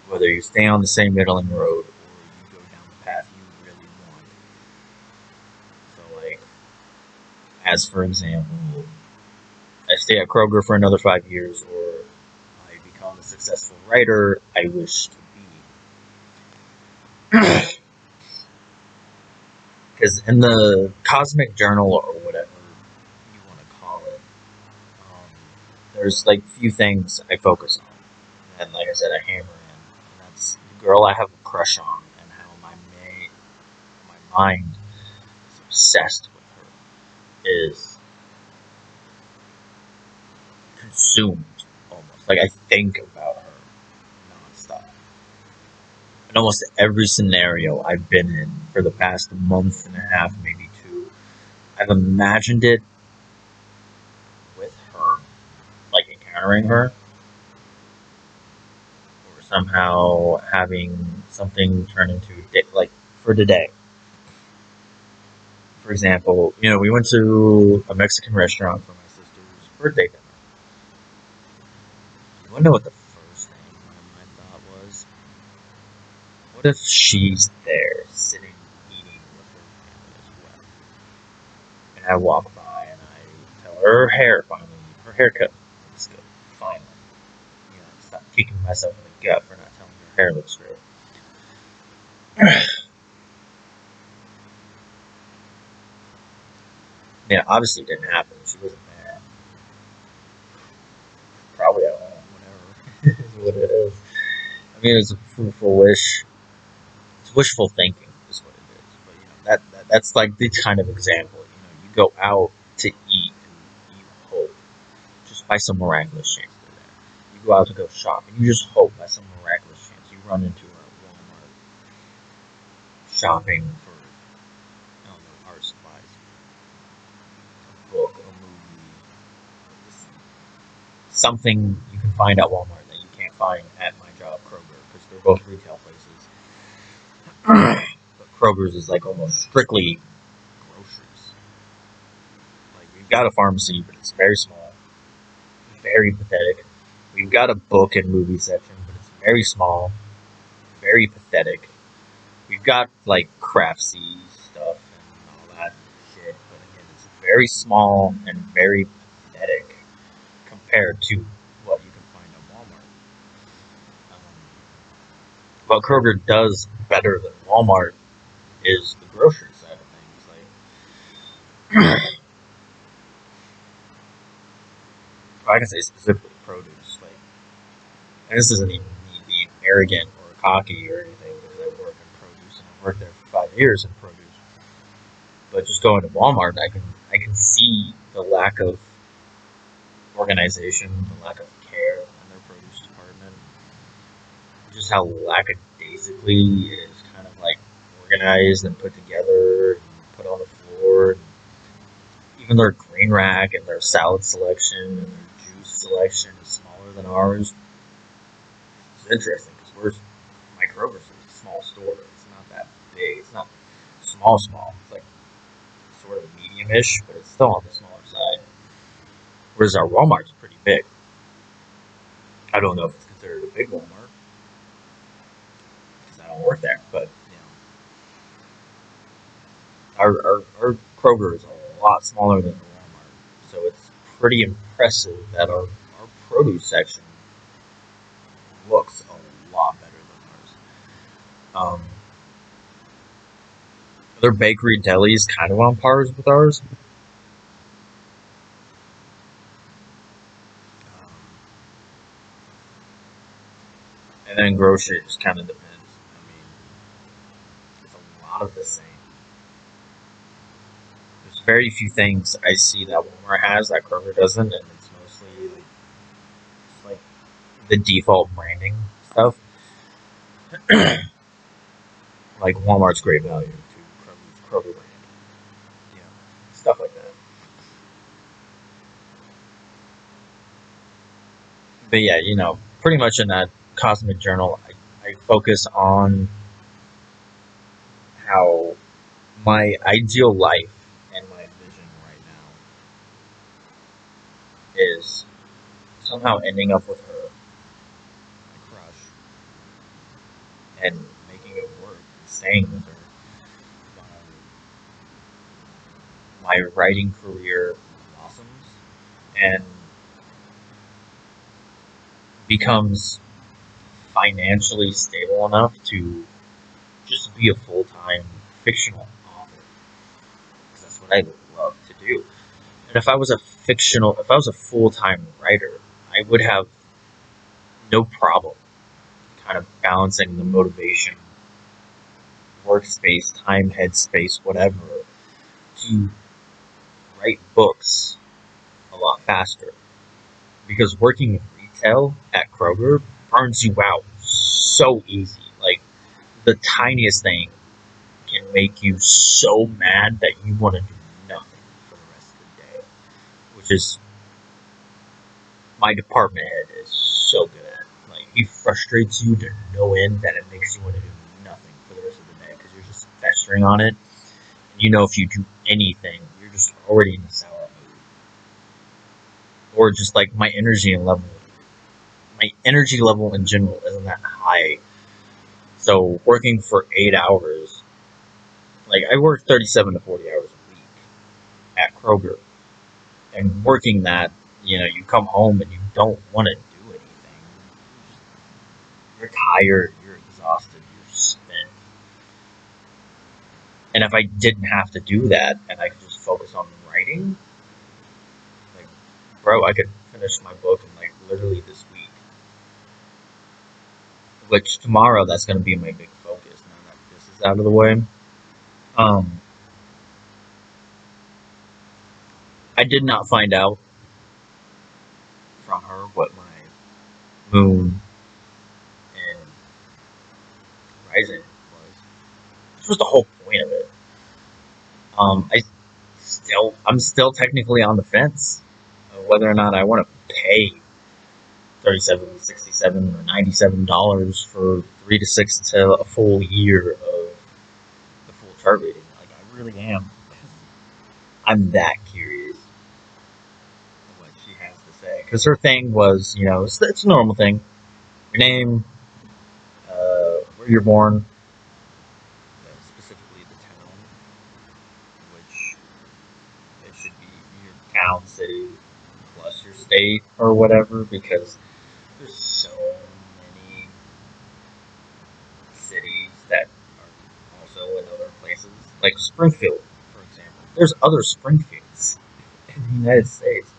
Whether you stay on the same middling road or you go down the path you really want. So, like, as for example, I stay at Kroger for another 5 years, or I become the successful writer I wish to be. Because in the cosmic journal, or whatever you want to call it, there's like few things I focus on, and like I said, I hammer in, and that's the girl I have a crush on, and how my mind is obsessed with her, is consumed almost. Like I think about her nonstop. In almost every scenario I've been in for the past month and a half, maybe two, I've imagined it with her, like encountering her, or somehow having something turn into like for today. For example, we went to a Mexican restaurant for my sister's birthday dinner. You want to know what the first thing my thought was? What if she's there, sitting, eating with her family as well? And I walk by and I tell her her haircut looks good, finally. Stop kicking myself in the gut for not telling her hair looks great. Obviously it didn't happen. She wasn't there. Probably at home, whatever. Is what it is. It's a fruitful wish. It's wishful thinking, is what it is. But that's like the kind of example. You go out to eat and you hope, just by some miraculous chance they're there. You go out to go shop and you just hope by some miraculous chance you run into her at Walmart shopping for, art supplies, a book, a movie, something you can find at Walmart that you can't find at my job, Kroger, because they're both retail places. But Kroger's is like almost strictly groceries. Like we've got a pharmacy, but it's very small, very pathetic. We've got a book and movie section, but it's very small, very pathetic. We've got like craftsy stuff and all that shit, but again, it's very small and very pathetic compared to what you can find at Walmart. What Kroger does better than Walmart is the grocery side of things. Like, I can say specifically produce. Like, and this isn't even me being arrogant or cocky or anything because I work in produce and I've worked there for 5 years in produce. But just going to Walmart, I can see the lack of organization, the lack of care in their produce department, just how lackadaisically it is kind of like organized and put together and put on the floor. And even their green rack and their salad selection and their juice selection is smaller than ours. It's interesting because my Kroger's is a small store. It's not that big. It's not small. It's like sort of medium-ish, but it's still on the smaller side. Whereas our Walmart's pretty big. I don't know if it's considered a big Walmart because I don't work there, but our Kroger is a lot smaller than the Walmart, so it's pretty impressive that our produce section looks a lot better than ours. Other bakery delis kind of on par with ours. And then grocery just kind of depends. I mean, it's a lot of the same. There's very few things I see that Walmart has that Kroger doesn't, and it's mostly like the default branding stuff. Like Walmart's Great Value to Kroger brand, stuff like that. But yeah, pretty much in that cosmic journal, I focus on how my ideal life and my vision right now is somehow ending up with her, my crush, and making it work, and staying with her. My writing career blossoms and becomes financially stable enough to just be a full-time fictional author. Because that's what I love to do. And if I was a full-time writer, I would have no problem kind of balancing the motivation, workspace, time, headspace, whatever, to write books a lot faster. Because working in retail at Kroger burns you out so easy. Like, the tiniest thing can make you so mad that you want to do nothing for the rest of the day. Which is my department head is so good at. Like, he frustrates you to no end that it makes you want to do nothing for the rest of the day because you're just festering on it. And if you do anything, you're just already in a sour mood. Or just like my energy level in general isn't that high. So working for 8 hours, like I work 37 to 40 hours a week at Kroger. And working that, you come home and you don't want to do anything. You're tired, you're exhausted, you're spent. And if I didn't have to do that and I could just focus on writing, like, bro, I could finish my book in like literally this week. Which tomorrow, that's going to be my big focus now that this is out of the way. I did not find out from her what my moon and rising was, which was the whole point of it. I'm still technically on the fence of whether or not I want to pay $37, $67, or $97 for 3 to 6 to a full year of the full chart reading. Like, I really am. I'm that curious what she has to say. Because her thing was, it's a normal thing. Your name, where you're born, specifically the town, which it should be your town, city, plus your state or whatever, because there's so many cities that are also in other places. Like Springfield, for example. There's other Springfields in the United States,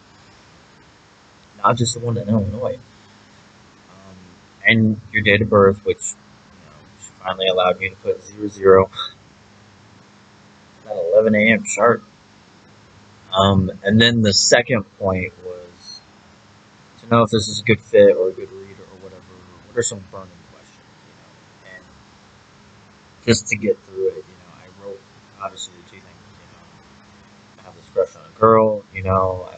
not just the one in Illinois. And your date of birth, which she finally allowed me to put 00 at 11 a.m. sharp. And then the second point was to know if this is a good fit or a good read or whatever. What are some burning questions, and just to get through it, I wrote obviously two things. I have this crush on a girl. I've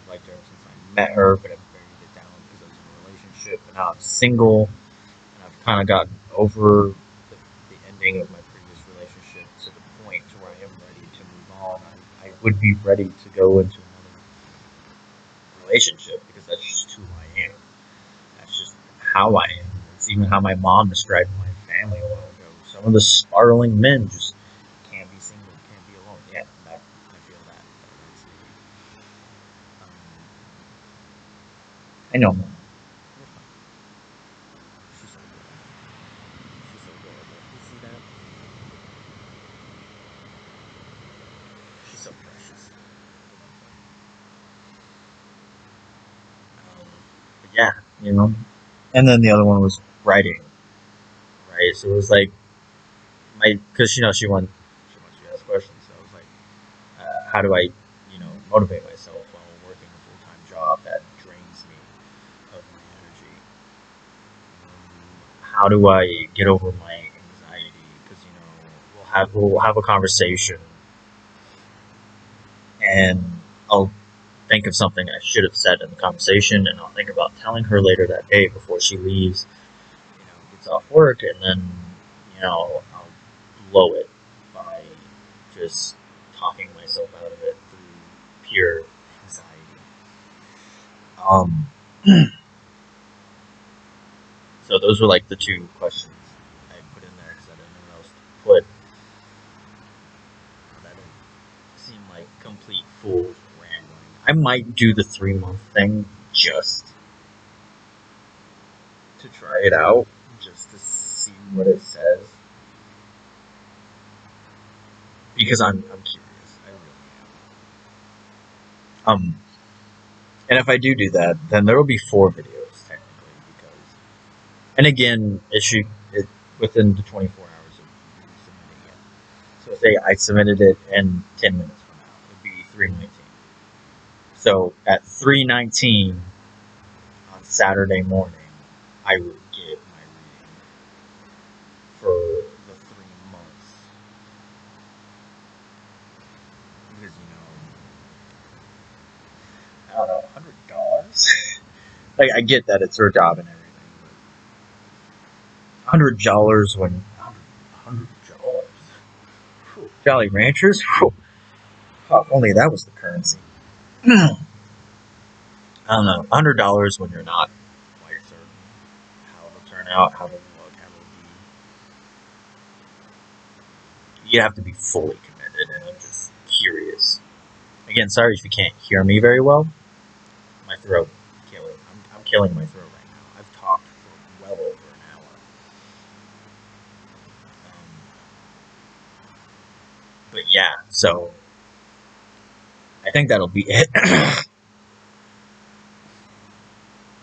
liked her since I met her, but I've buried it down because I was in a relationship, and now I'm single, and I've kind of gotten over the ending of my previous relationship to the point to where I am ready to move on. I would be ready to go into another relationship because that's just who I am. That's just how I am. It's even how my mom described my family a while ago. Some of the spiraling men just can't be single, can't be alone. Yeah, I feel that. Um, I know, Mom. She's so good. She's so adorable. You see that? She's so precious. But yeah, you know. And then the other one was writing, right? So it was like because she wants to ask questions. So I was like, how do I, motivate myself while working a full time job that drains me of my energy? How do I get over my anxiety? Because we'll have a conversation, and I'll think of something I should have said in the conversation, and I'll think about telling her later that day before she leaves, gets off work, and then I'll blow it by just talking myself out of it through pure anxiety. Um, so those were like the two questions I put in there because I didn't know what else to put. That didn't seem like complete fool rambling. I might do the 3 month thing just to try it out, just to see what it says. Because I'm curious. I really am. And if I do that, then there will be 4 videos technically. And again, within the 24 hours of submitting it. So say I submitted it in 10 minutes from now, it would be 3:19. So at 3:19 on Saturday morning, I would get my reading for the 3 months. Because I don't know, $100. Like I get that it's her job and everything, but $100 when $100. Jolly Ranchers. Whew. Oh, only that was the currency. I don't know. $100 when you're not quite certain how it'll turn out, how it'll look, how it'll be. You have to be fully committed, and I'm just curious. Again, sorry if you can't hear me very well. My throat killing. I'm killing my throat right now. I've talked for well over an hour. But yeah, so I think that'll be it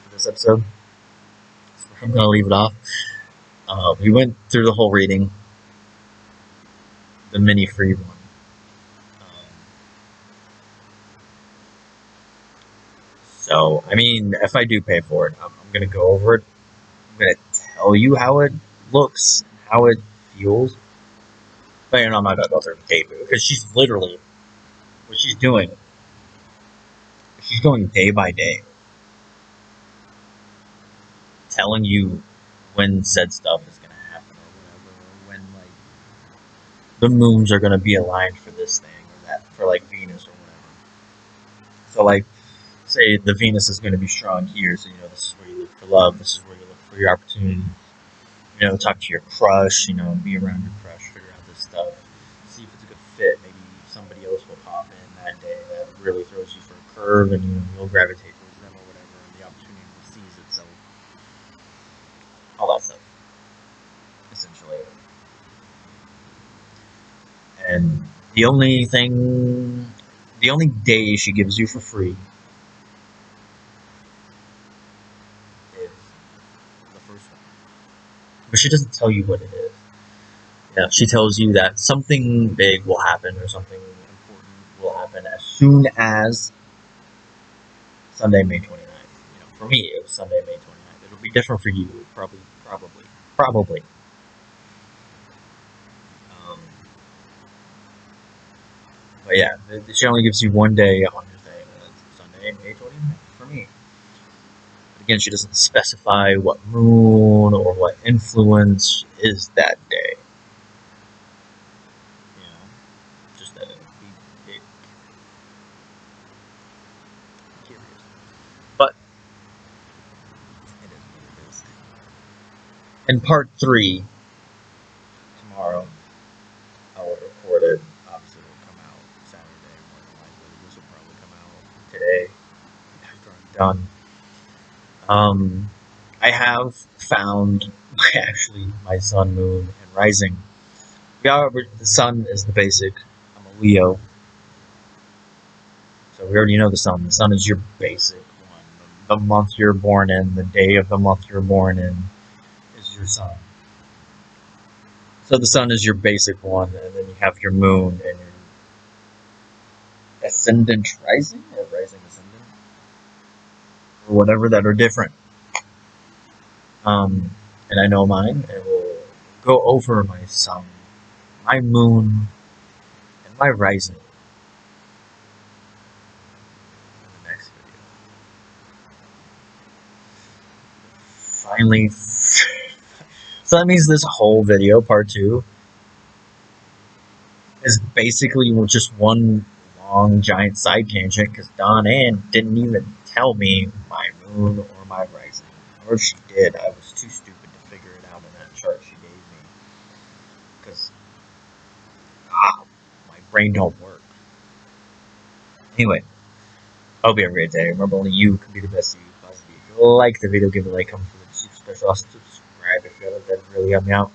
for this episode. So I'm gonna leave it off. We went through the whole reading, the mini free one. So, I mean, if I do pay for it, I'm going to go over it. I'm going to tell you how it looks, how it feels. But I'm not going to go through the tape because she's literally, what she's doing, she's going day by day, telling you when said stuff is going to happen or whatever, or when, like, the moons are going to be aligned for this thing or that, for, like, Venus or whatever. So, like, say the Venus is going to be strong here, so, this is where you look for love, this is where you look for your opportunity. Talk to your crush, be around your crush, figure out this stuff, see if it's a good fit. Maybe somebody else will pop in that day that really throws you for a curve, and you'll gravitate towards them or whatever, and the opportunity will seize itself. All that stuff, essentially. And the only day she gives you for free is the first one, but she doesn't tell you what it is. She tells you that something big will happen or something important will happen as soon as Sunday, May 29th. For me, it was Sunday, May 29th. It'll be different for you, probably. Um, but yeah, she only gives you one day on your thing, and it's Sunday, May 29th for me. But again, she doesn't specify what moon or what influence is that day. Just that it'll be big. Curious. In part 3, tomorrow, I will record it. Obviously, it will come out Saturday, more than likely. This will probably come out today after I'm done. I have found actually my sun, moon, and rising. However, the sun is the basic. I'm a Leo, so we already know the sun. The sun is your basic one. The month you're born in, the day of the month you're born in, is your sun. So the sun is your basic one, and then you have your moon and your ascendant rising, or rising ascendant, or whatever that are different. And I know mine, and we'll go over my sun, my moon, and my rising in the next video. Finally. So that means this whole video, part 2, is basically just one long giant side tangent because Dawn Ann didn't even tell me my moon or my rising. Or if she did, I was too stupid to figure it out in that chart she gave me. Because, my brain don't work. Anyway, hope you have a great day. Remember, only you can be the best of you. Positive. If you like the video, give it a like, comment for the super special, subscribe if you haven't. That really help me out.